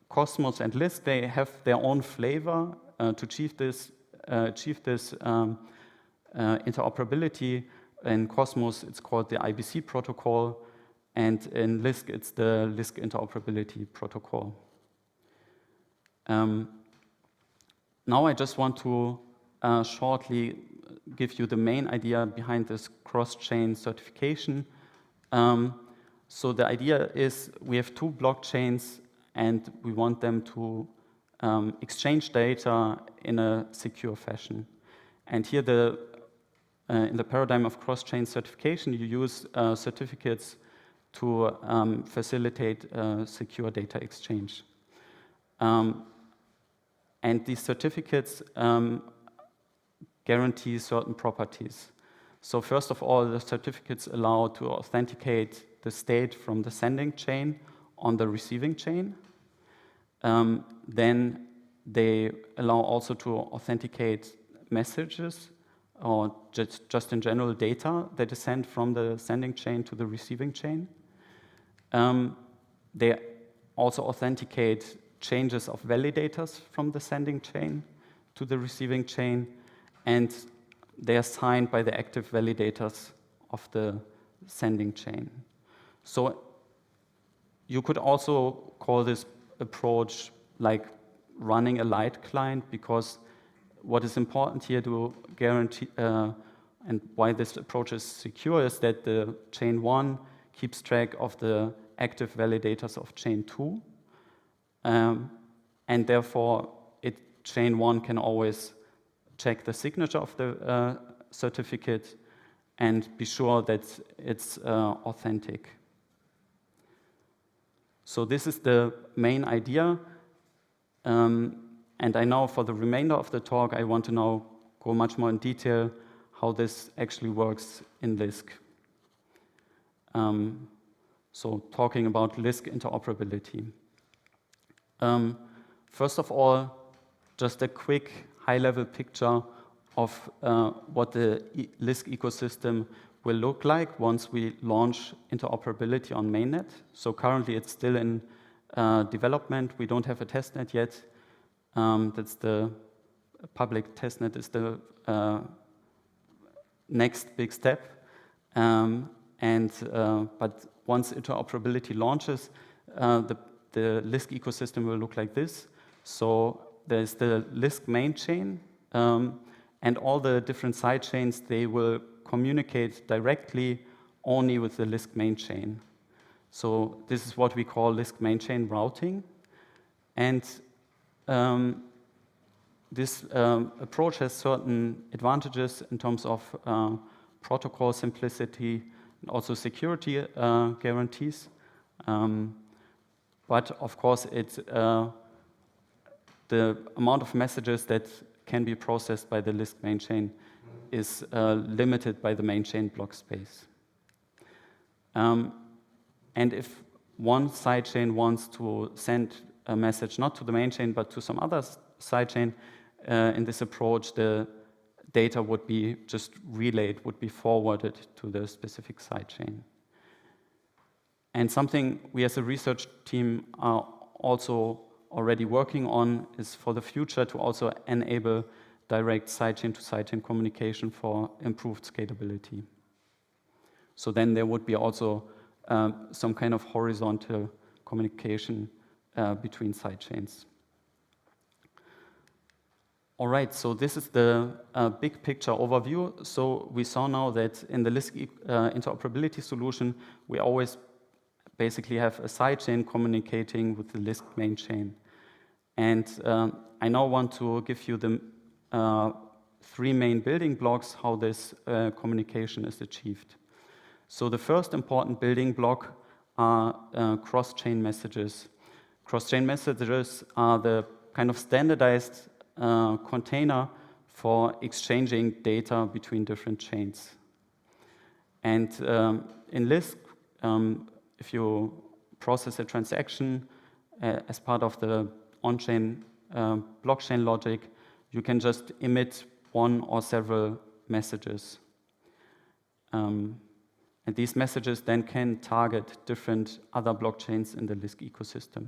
Cosmos and Lisk, they have their own flavor to achieve this interoperability. In Cosmos, it's called the IBC protocol, and in Lisk, it's the Lisk Interoperability protocol. Now I just want to shortly give you the main idea behind this cross-chain certification. So the idea is we have two blockchains and we want them to exchange data in a secure fashion. And here in the paradigm of cross-chain certification, you use certificates to facilitate secure data exchange. And these certificates guarantee certain properties. So first of all, the certificates allow to authenticate the state from the sending chain on the receiving chain. Then they allow also to authenticate messages or just in general data that is sent from the sending chain to the receiving chain. They also authenticate changes of validators from the sending chain to the receiving chain, and they are signed by the active validators of the sending chain. So you could also call this approach like running a light client, because what is important here to guarantee and why this approach is secure is that the chain 1 keeps track of the active validators of chain 2, and therefore chain 1 can always check the signature of the certificate and be sure that it's authentic. So this is the main idea. And I know for the remainder of the talk, I want to now go much more in detail how this actually works in Lisk. So talking about Lisk interoperability. First of all, just a quick high-level picture of what the Lisk ecosystem will look like once we launch interoperability on mainnet. So currently it's still in development. We don't have a testnet yet. That's the public testnet is the next big step. But once interoperability launches, the Lisk ecosystem will look like this. So there's the Lisk main chain, and all the different side chains, they will communicate directly only with the Lisk main chain. So this is what we call Lisk main chain routing. And this approach has certain advantages in terms of protocol simplicity and also security guarantees. But of course, the amount of messages that can be processed by the Lisk main chain is limited by the main chain block space. And if one sidechain wants to send a message not to the main chain but to some other sidechain, in this approach, the data would be just relayed, would be forwarded to the specific sidechain. And something we as a research team are also already working on is for the future to also enable direct sidechain to sidechain communication for improved scalability. So then there would be also some kind of horizontal communication between sidechains. All right, so this is the big picture overview. So we saw now that in the Lisk interoperability solution, we always basically have a sidechain communicating with the Lisk main chain. And I now want to give you the 3 main building blocks how this communication is achieved. So the first important building block are cross-chain messages. Cross-chain messages are the kind of standardized container for exchanging data between different chains. And in Lisk, if you process a transaction as part of the on-chain blockchain logic, you can just emit one or several messages. And these messages then can target different other blockchains in the Lisk ecosystem.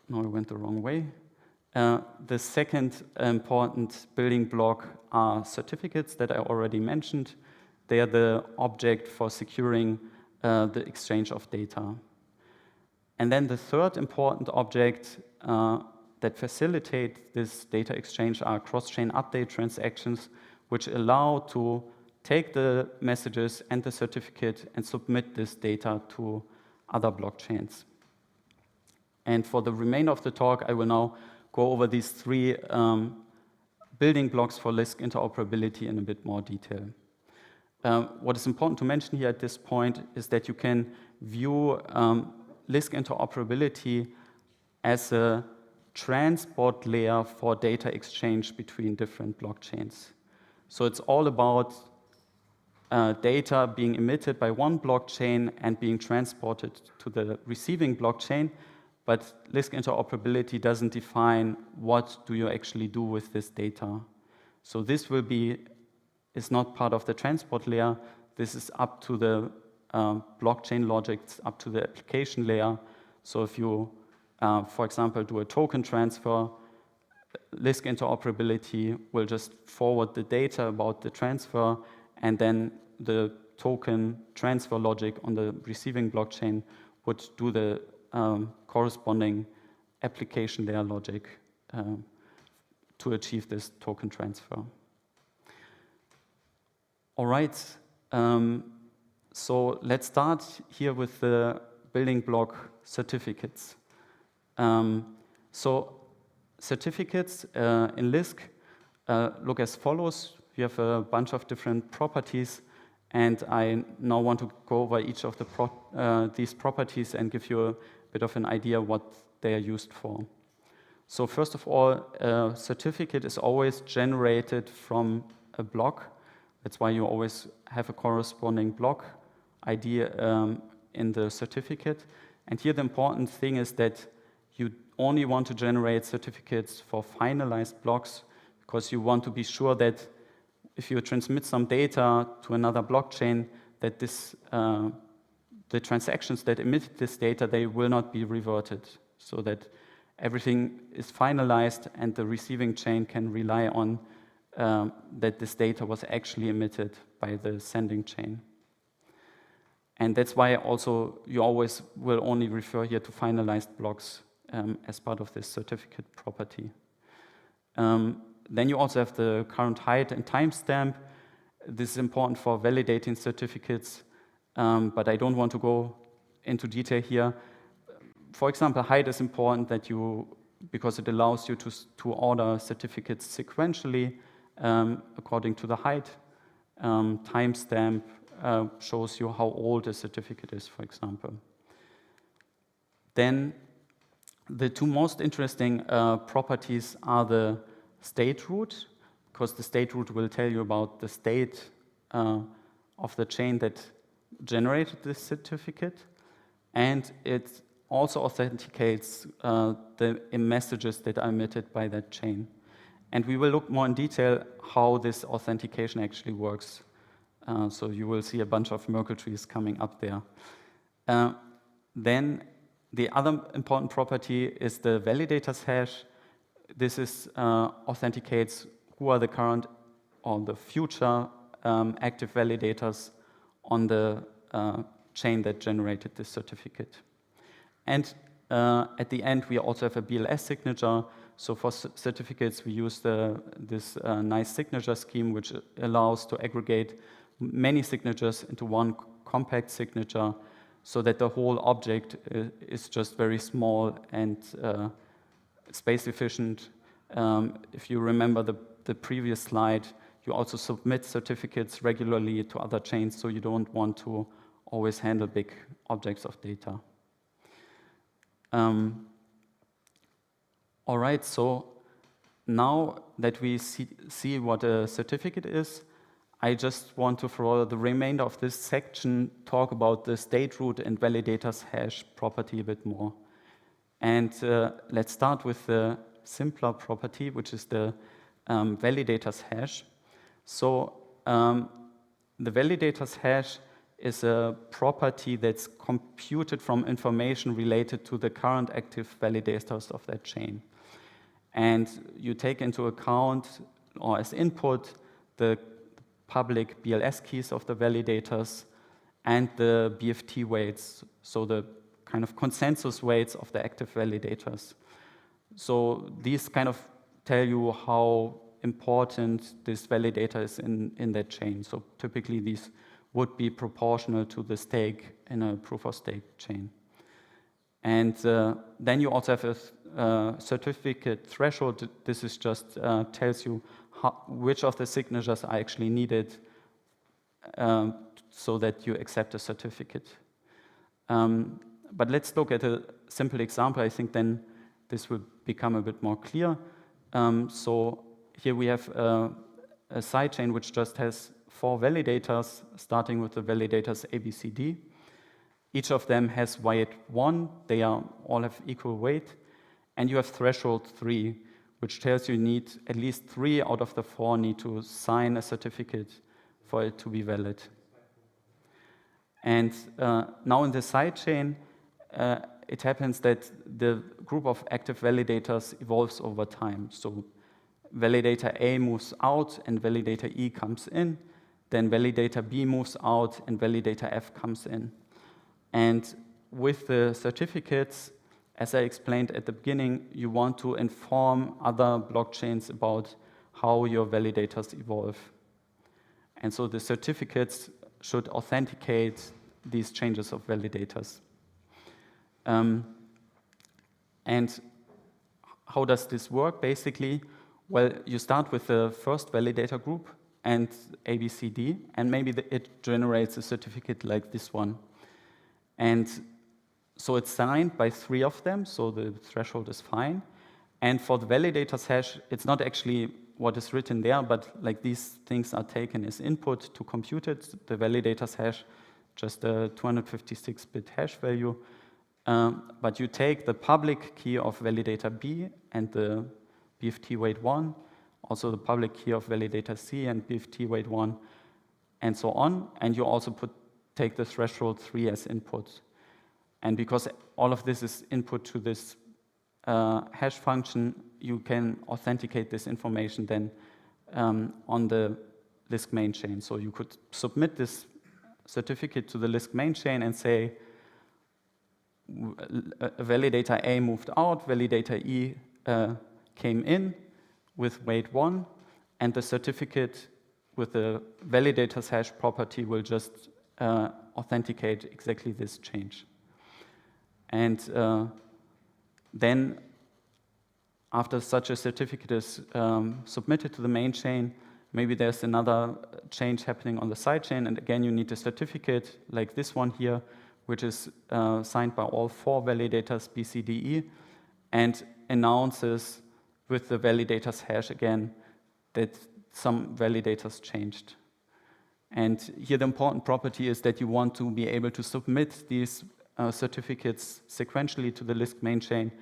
No, I went the wrong way. The second important building block are certificates that I already mentioned. They are the object for securing the exchange of data. And then the third important object that facilitate this data exchange are cross-chain update transactions, which allow to take the messages and the certificate and submit this data to other blockchains. And for the remainder of the talk, I will now go over these 3 building blocks for Lisk interoperability in a bit more detail. What is important to mention here at this point is that you can view Lisk interoperability as a transport layer for data exchange between different blockchains. So it's all about data being emitted by one blockchain and being transported to the receiving blockchain, but Lisk interoperability doesn't define what do you actually do with this data. So this is not part of the transport layer. This is up to the blockchain logic, it's up to the application layer. So if you, for example, do a token transfer, Lisk interoperability will just forward the data about the transfer, and then the token transfer logic on the receiving blockchain would do the corresponding application layer logic to achieve this token transfer. All right, so let's start here with the building block certificates. So certificates in Lisk look as follows. You have a bunch of different properties, and I now want to go over each of these properties and give you a bit of an idea what they are used for. So first of all, a certificate is always generated from a block. That's why you always have a corresponding block ID in the certificate. And here the important thing is that you only want to generate certificates for finalized blocks, because you want to be sure that if you transmit some data to another blockchain, that the transactions that emitted this data, they will not be reverted, so that everything is finalized and the receiving chain can rely on that this data was actually emitted by the sending chain. And that's why also you always will only refer here to finalized blocks as part of this certificate property. Then you also have the current height and timestamp. This is important for validating certificates, but I don't want to go into detail here. For example, height is important because it allows you to order certificates sequentially according to the height. Timestamp shows you how old a certificate is, for example. Then the 2 most interesting properties are the state root, because the state root will tell you about the state of the chain that generated this certificate, and it also authenticates the messages that are emitted by that chain. And we will look more in detail how this authentication actually works. So you will see a bunch of Merkle trees coming up there. Then the other important property is the validators hash. This authenticates who are the current or the future active validators on the chain that generated this certificate. And at the end, we also have a BLS signature. So for certificates, we use this nice signature scheme, which allows to aggregate many signatures into one compact signature, so that the whole object is just very small and space efficient. If you remember the previous slide, you also submit certificates regularly to other chains, so you don't want to always handle big objects of data. All right, so now that we see what a certificate is, I just want to, for the remainder of this section, talk about the state root and validator's hash property a bit more. And let's start with the simpler property, which is the validator's hash. So the validator's hash is a property that's computed from information related to the current active validators of that chain. And you take into account, or as input, the public BLS keys of the validators and the BFT weights, so the kind of consensus weights of the active validators. So these kind of tell you how important this validator is in that chain. So typically these would be proportional to the stake in a proof-of-stake chain. And then you also have a certificate threshold. This is just tells you which of the signatures are actually needed so that you accept a certificate. But let's look at a simple example. I think then this will become a bit more clear. So here we have a sidechain which just has 4 validators, starting with the validators ABCD. Each of them has weight 1. They all have equal weight. And you have threshold 3, which tells you need at least 3 out of the 4 need to sign a certificate for it to be valid. And now in the sidechain, it happens that the group of active validators evolves over time. So validator A moves out and validator E comes in. Then validator B moves out and validator F comes in. And with the certificates, as I explained at the beginning, you want to inform other blockchains about how your validators evolve. And so the certificates should authenticate these changes of validators. And how does this work, basically? Well, you start with the first validator group and ABCD, and maybe it generates a certificate like this one. And so it's signed by 3 of them, so the threshold is fine. And for the validator's hash, it's not actually what is written there, but like these things are taken as input to compute it. The validator's hash, just a 256-bit hash value. But you take the public key of validator B and the BFT weight 1, also the public key of validator C and BFT weight 1, and so on. And you also take the threshold 3 as input. And because all of this is input to this hash function, you can authenticate this information then on the Lisk main chain. So you could submit this certificate to the Lisk main chain and say, validator A moved out, validator E came in with weight 1, and the certificate with the validator's hash property will just authenticate exactly this change. And then after such a certificate is submitted to the main chain, maybe there's another change happening on the side chain, and again you need a certificate like this one here, which is signed by all 4 validators BCDE, and announces with the validator's hash again that some validators changed. And here the important property is that you want to be able to submit these certificates sequentially to the Lisk main chain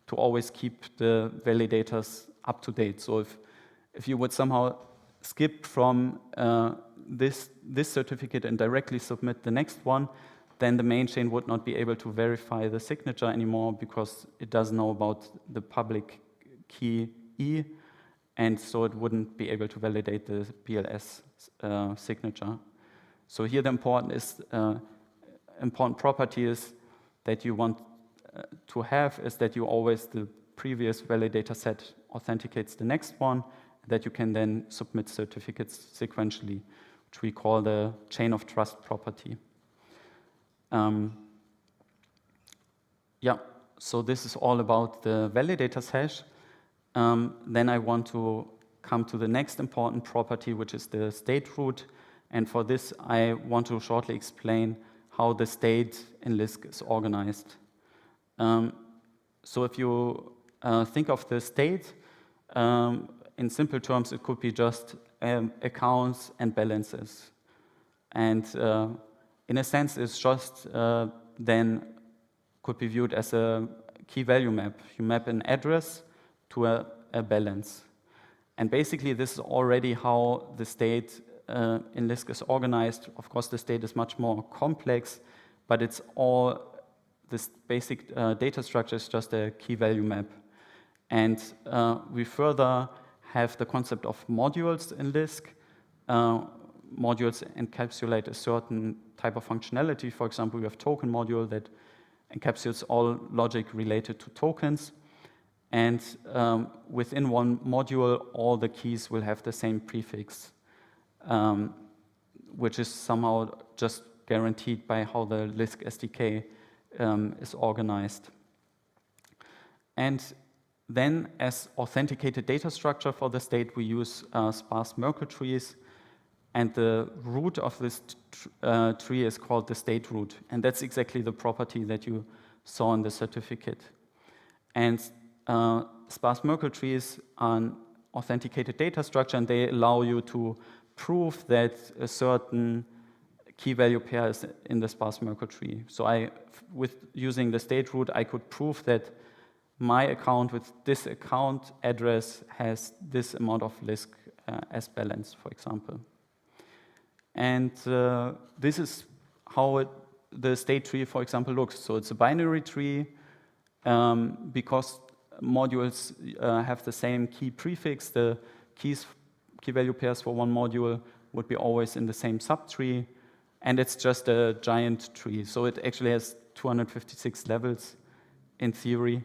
to always keep the validators up to date. So if you would somehow skip from this certificate and directly submit the next one, then the main chain would not be able to verify the signature anymore because it doesn't know about the public key E, and so it wouldn't be able to validate the BLS signature. So here the important property is that you want to have is that you always, the previous validator set authenticates the next one, that you can then submit certificates sequentially, which we call the chain of trust property. Yeah, so this is all about the validator's hash. Then I want to come to the next important property, which is the state root. And for this, I want to shortly explain how the state in Lisk is organized. So if you think of the state, in simple terms, it could be just accounts and balances. And in a sense, it's just then could be viewed as a key value map. You map an address to a balance. And basically, this is already how the state in Lisk is organized. Of course, the state is much more complex, but it's all, this basic data structure is just a key value map. And we further have the concept of modules in Lisk. Modules encapsulate a certain type of functionality. For example, we have token module that encapsulates all logic related to tokens. And within one module, all the keys will have the same prefix, which is somehow just guaranteed by how the Lisk SDK is organized. And then, as authenticated data structure for the state, we use sparse Merkle trees. And the root of this tree is called the state root. And that's exactly the property that you saw in the certificate. And sparse Merkle trees are an authenticated data structure, and they allow you to prove that a certain key value pair is in the sparse Merkle tree. So with using the state root, I could prove that my account with this account address has this amount of Lisk as balance, for example. And this is how the state tree, for example, looks. So it's a binary tree because modules have the same key prefix. The key value pairs for one module would be always in the same subtree. And it's just a giant tree. So it actually has 256 levels in theory.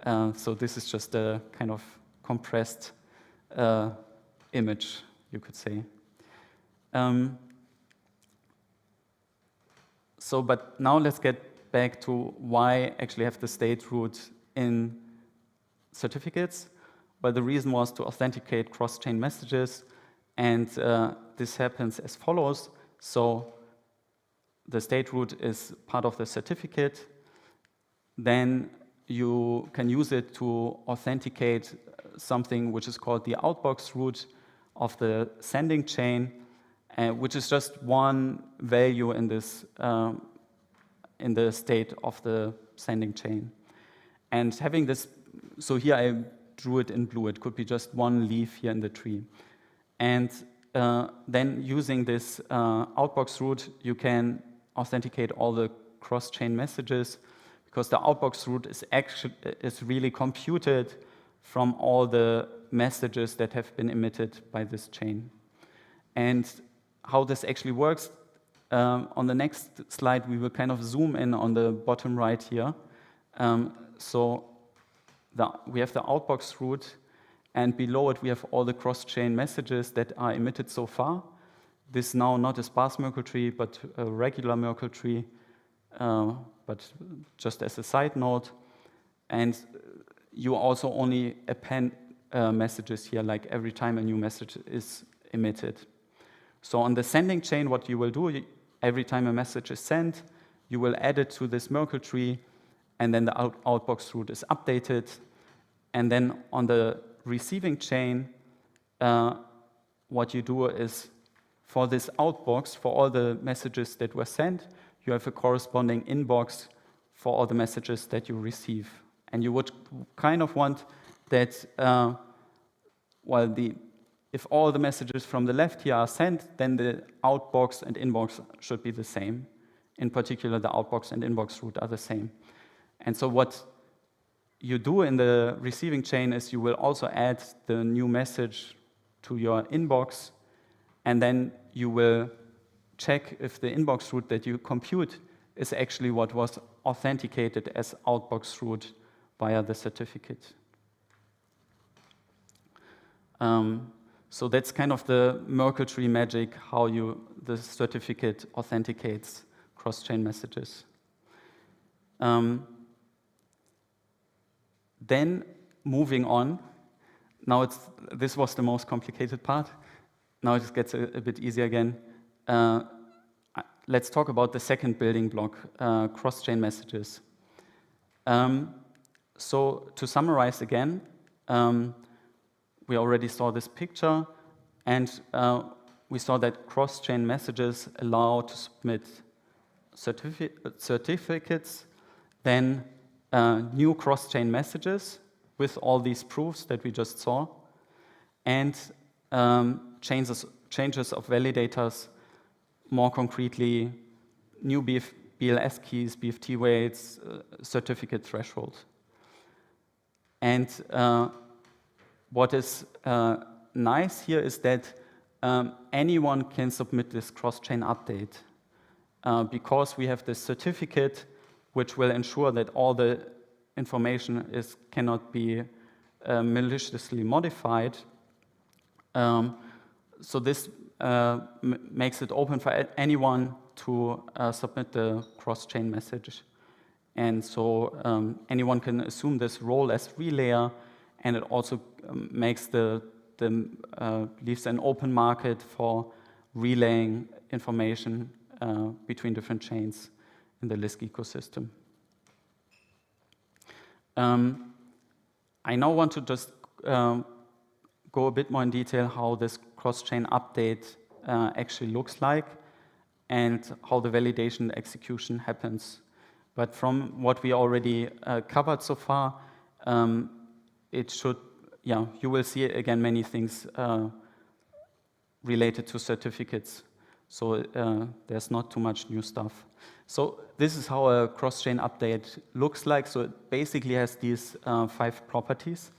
So this is just a kind of compressed image, you could say. But now let's get back to why actually have the state root in certificates. Well, the reason was to authenticate cross-chain messages, and this happens as follows. So the state root is part of the certificate. Then you can use it to authenticate something which is called the outbox root of the sending chain, which is just one value in this in the state of the sending chain. And having this, so here I drew it in blue. It could be just one leaf here in the tree. And then using this outbox root, you can authenticate all the cross-chain messages, because the outbox root is really computed from all the messages that have been emitted by this chain. And how this actually works, on the next slide, we will kind of zoom in on the bottom right here. So we have the outbox root, and below it we have all the cross-chain messages that are emitted so far. This is now not a sparse Merkle tree, but a regular Merkle tree, but just as a side note. And you also only append messages here, like every time a new message is emitted. So on the sending chain, what you will do, every time a message is sent, you will add it to this Merkle tree, and then the outbox root is updated. And then on the receiving chain, what you do is, for this outbox, for all the messages that were sent, you have a corresponding inbox for all the messages that you receive. And you would kind of want that, if all the messages from the left here are sent, then the outbox and inbox should be the same. In particular, the outbox and inbox root are the same. And so what you do in the receiving chain is you will also add the new message to your inbox, and then you will check if the inbox root that you compute is actually what was authenticated as outbox root via the certificate. So that's kind of the Merkle tree magic, how the certificate authenticates cross-chain messages. Then moving on, now this was the most complicated part. Now it gets a bit easier again. Let's talk about the second building block, cross-chain messages. So to summarize again, we already saw this picture, and we saw that cross-chain messages allow to submit certificates, then new cross-chain messages with all these proofs that we just saw, and changes of validators, more concretely, new BLS keys, BFT weights, certificate threshold. And what is nice here is that anyone can submit this cross-chain update because we have this certificate which will ensure that all the information cannot be maliciously modified. So this makes it open for anyone to submit the cross-chain message. And so anyone can assume this role as relayer, and it also makes leaves an open market for relaying information between different chains in the Lisk ecosystem. I now want to just go a bit more in detail how this cross-chain update actually looks like and how the validation execution happens. But from what we already covered so far, you will see again many things related to certificates. So there's not too much new stuff. So this is how a cross-chain update looks like. So it basically has these 5 properties.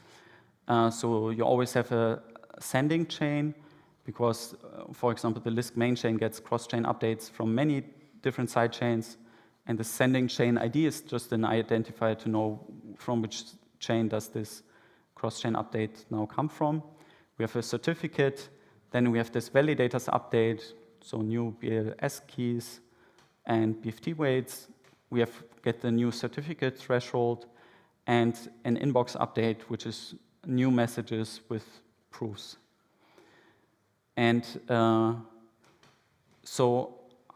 So you always have a sending chain because, for example, the Lisk main chain gets cross-chain updates from many different side chains. And the sending chain ID is just an identifier to know from which chain does this cross-chain update now come from. We have a certificate. Then we have this validators update, so new BLS keys and BFT weights. We get the new certificate threshold and an inbox update, which is new messages with proofs. And so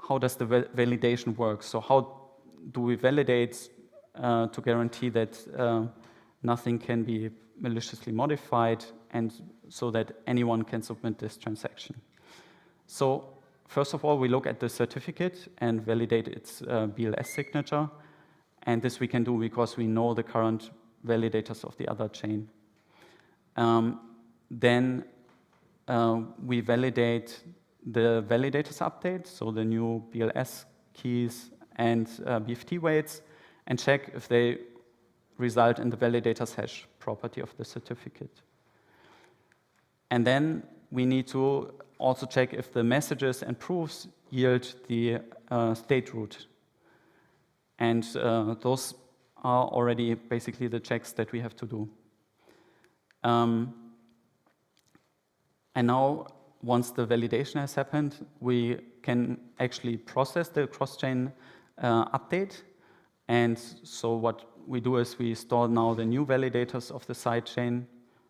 how does the validation work? So how do we validate to guarantee that nothing can be maliciously modified and so that anyone can submit this transaction? So first of all, we look at the certificate and validate its BLS signature. And this we can do because we know the current validators of the other chain. Then we validate the validators update, so the new BLS keys and BFT weights, and check if they result in the validators hash property of the certificate. And then we need to also check if the messages and proofs yield the state root. And those are already basically the checks that we have to do. And now, once the validation has happened, we can actually process the cross-chain update. And so what we do is we store now the new validators of the side chain.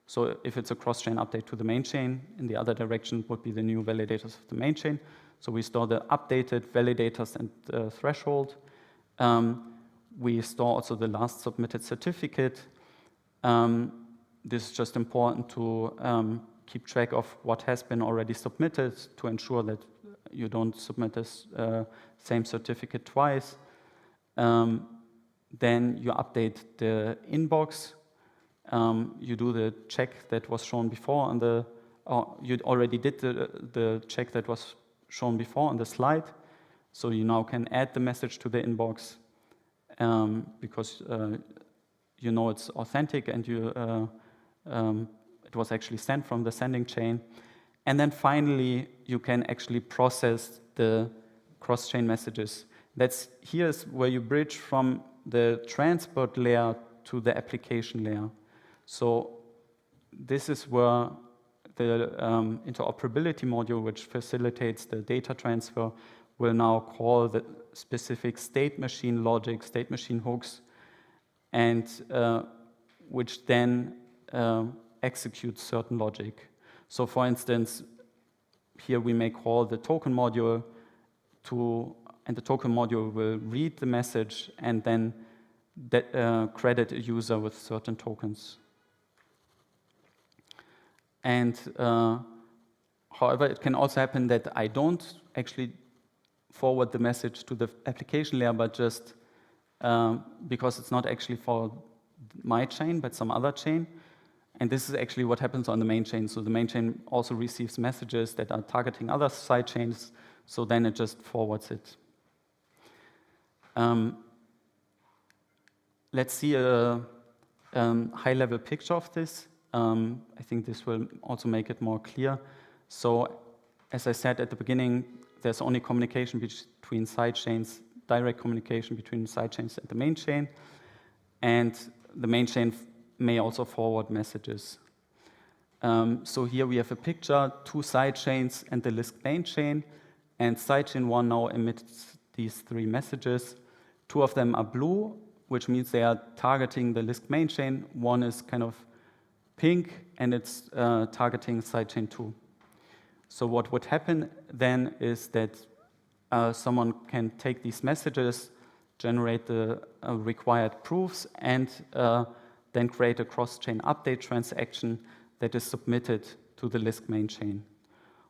So if it's a cross-chain update to the main chain, in the other direction would be the new validators of the main chain. So we store the updated validators and threshold. We store also the last submitted certificate. This is just important to keep track of what has been already submitted to ensure that you don't submit this same certificate twice. Then you update the inbox. You do the check that was shown before on the, you already did the check that was shown before on the slide. So you now can add the message to the inbox because you know it's authentic and it was actually sent from the sending chain. And then finally, you can actually process the cross-chain messages. Here's where you bridge from the transport layer to the application layer. So this is where the interoperability module, which facilitates the data transfer, will now call the specific state machine logic, state machine hooks, and which then executes certain logic. So for instance, here we may call the token module and the token module will read the message and then credit a user with certain tokens. And however, it can also happen that I don't actually forward the message to the application layer, but just because it's not actually for my chain, but some other chain. And this is actually what happens on the main chain. So the main chain also receives messages that are targeting other side chains, so then it just forwards it. Let's see a high-level picture of this. I think this will also make it more clear. So as I said at the beginning, there's only communication between side chains, direct communication between side chains and the main chain. And the main chain may also forward messages. So here we have a picture, 2 side chains and the Lisk main chain. And side chain 1 now emits these 3 messages. 2 of them are blue, which means they are targeting the Lisk main chain. 1 is kind of pink, and it's targeting side chain 2. So what would happen then is that someone can take these messages, generate the required proofs, and then create a cross-chain update transaction that is submitted to the Lisk main chain.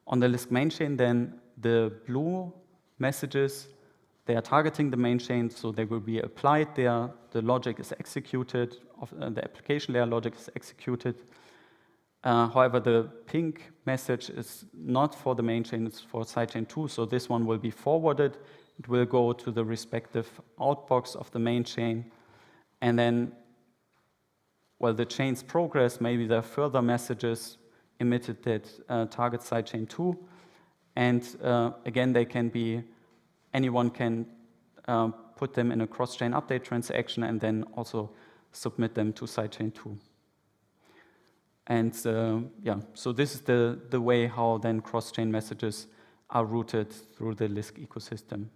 On the Lisk main chain, then the blue messages, they are targeting the main chain, so they will be applied there. The logic is executed, the application layer logic is executed. However, the pink message is not for the main chain, it's for sidechain 2, so this one will be forwarded. It will go to the respective outbox of the main chain, and then, well, the chains progress, maybe there are further messages emitted that target sidechain 2, and again, they can be, anyone can put them in a cross-chain update transaction and then also submit them to sidechain 2. And yeah, so this is the way how then cross-chain messages are routed through the Lisk ecosystem.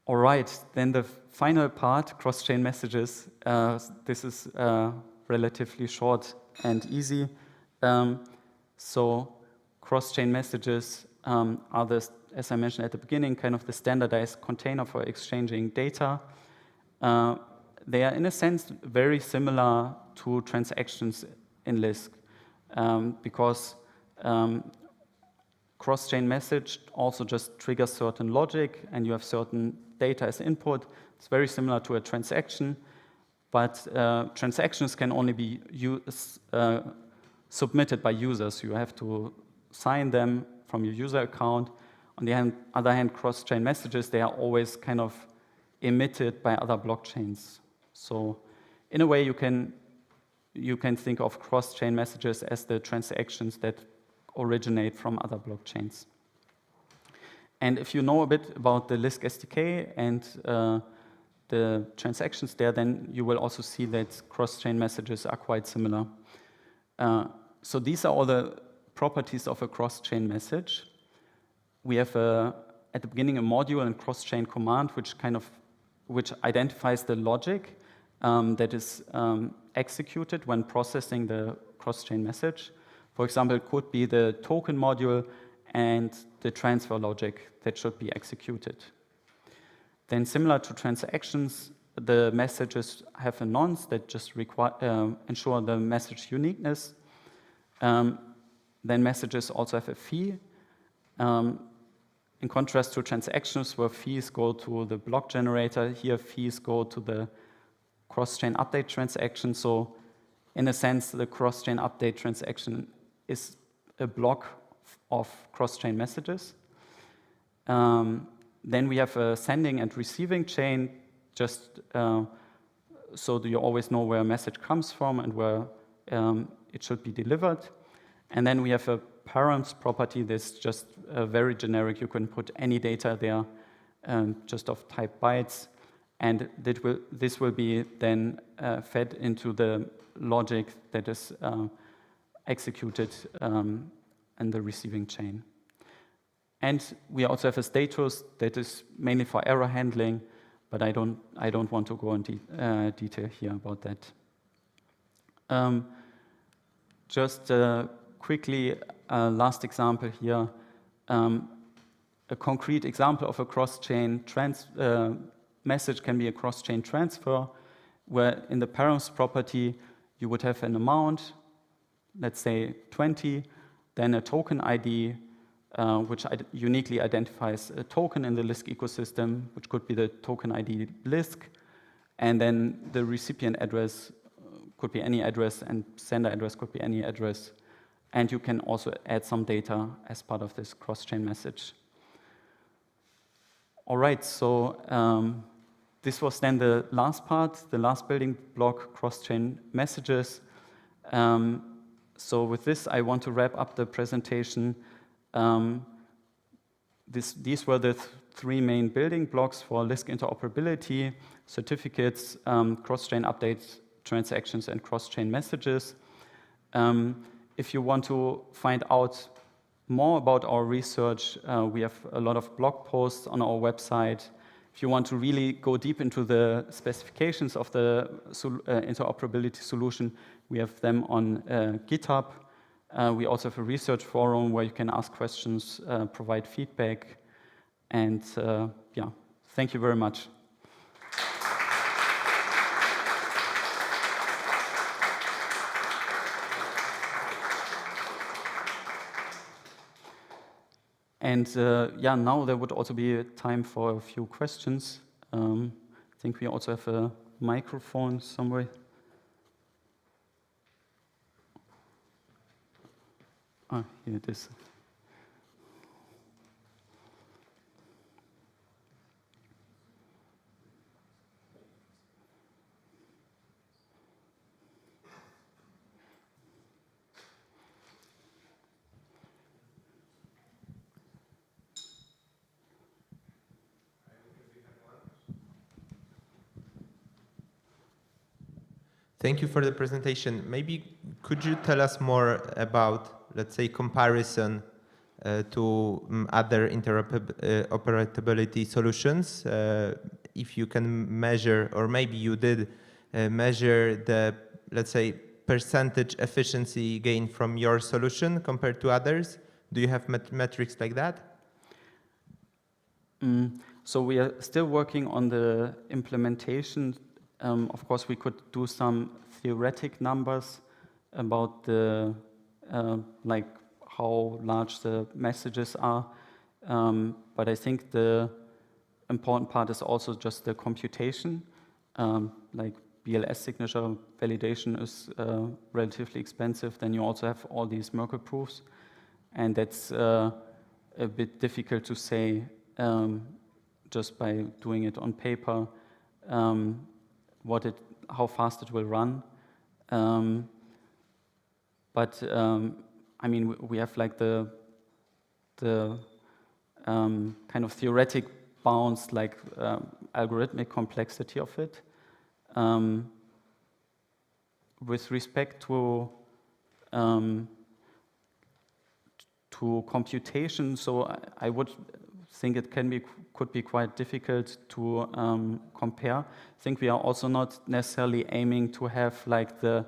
All right, then the final part, cross-chain messages. This is relatively short and easy. So cross-chain messages are, as I mentioned at the beginning, kind of the standardized container for exchanging data. They are, in a sense, very similar to transactions in Lisk because cross-chain message also just triggers certain logic and you have certain data as input. It's very similar to a transaction, but transactions can only be submitted by users. You have to sign them from your user account. On the other hand, cross-chain messages, they are always kind of emitted by other blockchains. So in a way, you can think of cross-chain messages as the transactions that originate from other blockchains. And if you know a bit about the Lisk SDK and the transactions there, then you will also see that cross-chain messages are quite similar. So these are all the properties of a cross-chain message. We have at the beginning a module and cross-chain command, which identifies the logic that is executed when processing the cross-chain message. For example, it could be the token module and the transfer logic that should be executed. Then, similar to transactions, the messages have a nonce that just ensure the message uniqueness. Then messages also have a fee. In contrast to transactions where fees go to the block generator, here fees go to the cross-chain update transaction. So in a sense, the cross-chain update transaction is a block of cross-chain messages. Then we have a sending and receiving chain, just so that you always know where a message comes from and where it should be delivered. And then we have a params property that's just very generic. You can put any data there just of type bytes, and this will be then fed into the logic that is executed in the receiving chain. And we also have a status that is mainly for error handling, but I don't want to go into detail here about that. Just quickly, last example here, a concrete example of a cross-chain message can be a cross-chain transfer, where in the params property you would have an amount, let's say 20, then a token ID, which uniquely identifies a token in the Lisk ecosystem, which could be the token ID Lisk, and then the recipient address could be any address, and sender address could be any address, and you can also add some data as part of this cross-chain message. All right, so this was then the last part, the last building block, cross-chain messages. So with this, I want to wrap up the presentation. These were the three main building blocks for Lisk interoperability: certificates, cross-chain updates, transactions, and cross-chain messages. If you want to find out more about our research, we have a lot of blog posts on our website. If you want to really go deep into the specifications of the interoperability solution, we have them on GitHub. We also have a research forum where you can ask questions, provide feedback, and yeah, thank you very much. And yeah, now there would also be time for a few questions. I think we also have a microphone somewhere. Ah, here it is. Thank you for the presentation. Maybe could you tell us more about, let's say, comparison to other interoperability solutions? If you can measure, or maybe you did measure the, let's say, percentage efficiency gain from your solution compared to others? Do you have metrics like that? So we are still working on the implementation. Of course, we could do some theoretic numbers about the like how large the messages are, but I think the important part is also just the computation. Like BLS signature validation is relatively expensive. Then you also have all these Merkle proofs, and that's a bit difficult to say just by doing it on paper. How fast it will run, but I mean we have like the kind of theoretic bounds, like algorithmic complexity of it. With respect to computation, so I would think it could be quite difficult to compare. I think we are also not necessarily aiming to have like the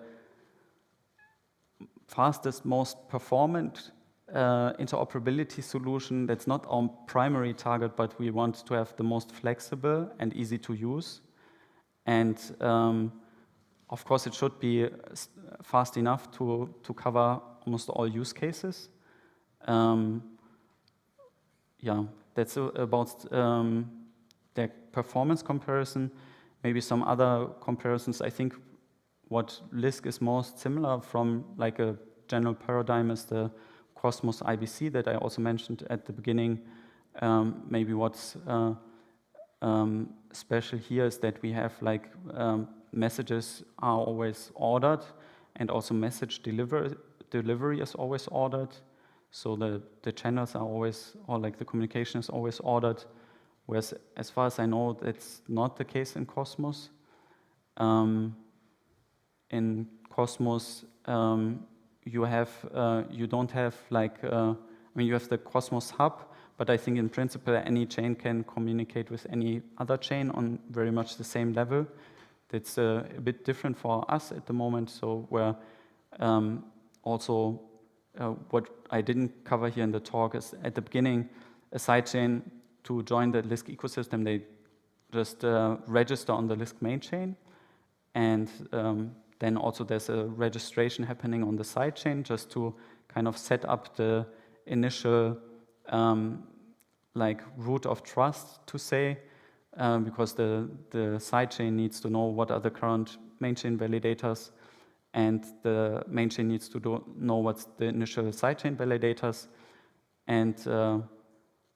fastest, most performant interoperability solution. That's not our primary target, but we want to have the most flexible and easy to use. And of course, it should be fast enough to cover almost all use cases. Yeah. That's about the performance comparison. Maybe some other comparisons. I think what Lisk is most similar from, like a general paradigm, is the Cosmos IBC that I also mentioned at the beginning. Maybe what's special here is that we have like messages are always ordered, and also message delivery is always ordered. So the channels are always, or like the communication is always ordered, Whereas, as far as I know, that's not the case in Cosmos. In Cosmos, you don't have like, you have the Cosmos hub, but I think in principle any chain can communicate with any other chain on very much the same level. That's a bit different for us at the moment. So where also what I didn't cover here in the talk is at the beginning, a sidechain to join the Lisk ecosystem, they just register on the Lisk main chain, and then also there's a registration happening on the sidechain just to kind of set up the initial like root of trust, to say, because the sidechain needs to know what are the current main chain validators, and the main chain needs to know what's the initial sidechain validators, and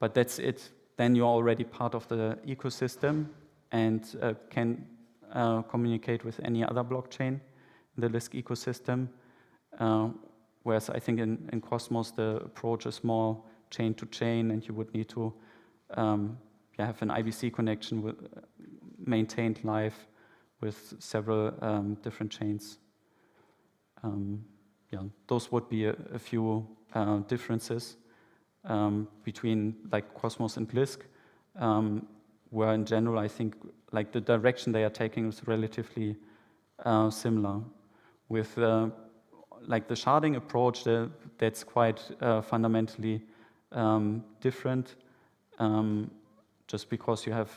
but that's it. Then you're already part of the ecosystem and can communicate with any other blockchain in the Lisk ecosystem. Whereas I think in Cosmos the approach is more chain to chain, and you would need to have an IBC connection maintained live with several different chains. Those would be a few differences between like Cosmos and Lisk, where in general I think like the direction they are taking is relatively similar. With like the sharding approach, that's quite fundamentally different, just because you have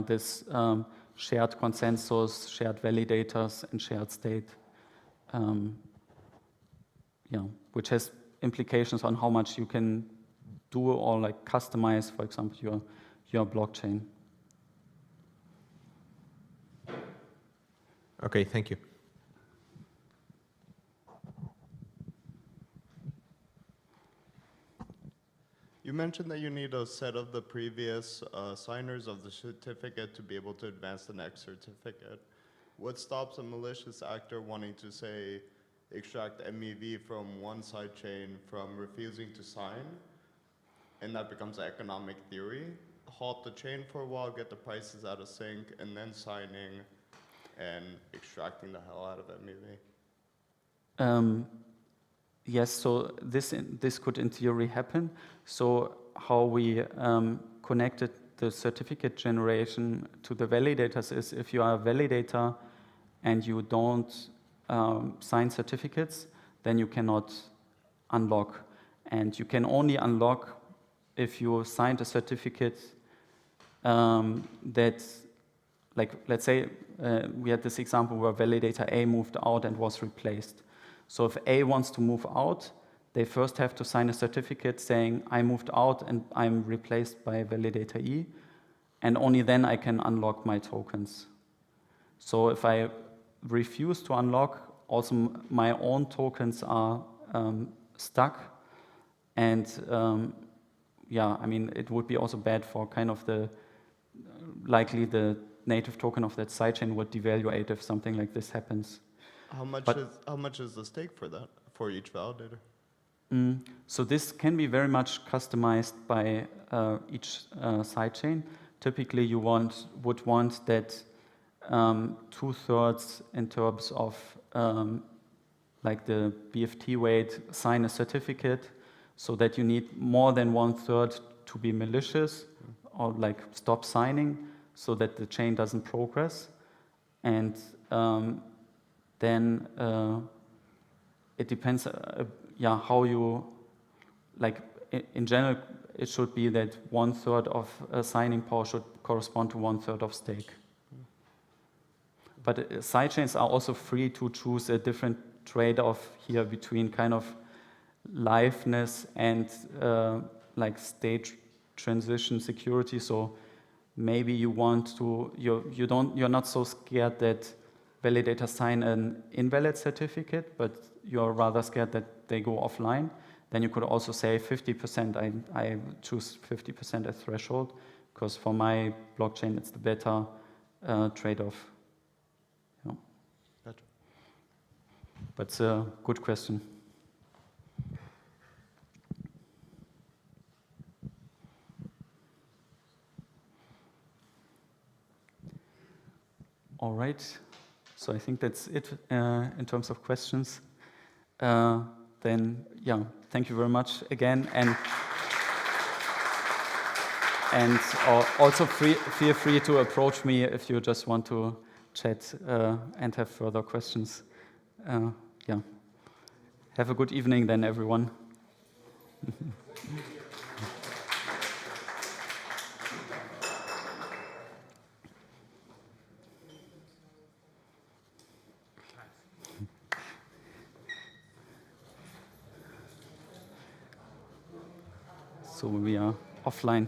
this shared consensus, shared validators, and shared state, which has implications on how much you can do or like customize, for example, your blockchain. Okay, thank you. You mentioned that you need a set of the previous signers of the certificate to be able to advance the next certificate. What stops a malicious actor wanting to, say, extract MEV from one sidechain from refusing to sign, and that becomes economic theory, halt the chain for a while, get the prices out of sync, and then signing and extracting the hell out of MEV? Yes, so this could in theory happen. So how we connected the certificate generation to the validators is if you are a validator and you don't sign certificates, then you cannot unlock. And you can only unlock if you signed a certificate that, like, let's say we had this example where validator A moved out and was replaced. So if A wants to move out, they first have to sign a certificate saying, I moved out and I'm replaced by validator E, and only then I can unlock my tokens. So if I refuse to unlock, also my own tokens are stuck, and I mean, it would be also bad for kind of likely the native token of that sidechain would devaluate if something like this happens. How much is the stake for that, for each validator? So this can be very much customized by each sidechain. Typically, you would want that 2/3 in terms of like the BFT weight sign a certificate, so that you need more than 1/3 to be malicious or like stop signing, so that the chain doesn't progress, and then it depends, how you, like, in general, it should be that 1/3 of signing power should correspond to 1/3 of stake. But sidechains are also free to choose a different trade-off here between kind of liveness and like state transition security. So maybe you want to, you're not so scared that validators sign an invalid certificate, but you're rather scared that they go offline. Then you could also say 50%, I choose 50% as threshold, because for my blockchain it's the better trade-off. Better. But it's a good question. All right. So I think that's it in terms of questions. Then, yeah, thank you very much again. And also feel free to approach me if you just want to chat and have further questions. Yeah. Have a good evening then, everyone. So we are offline.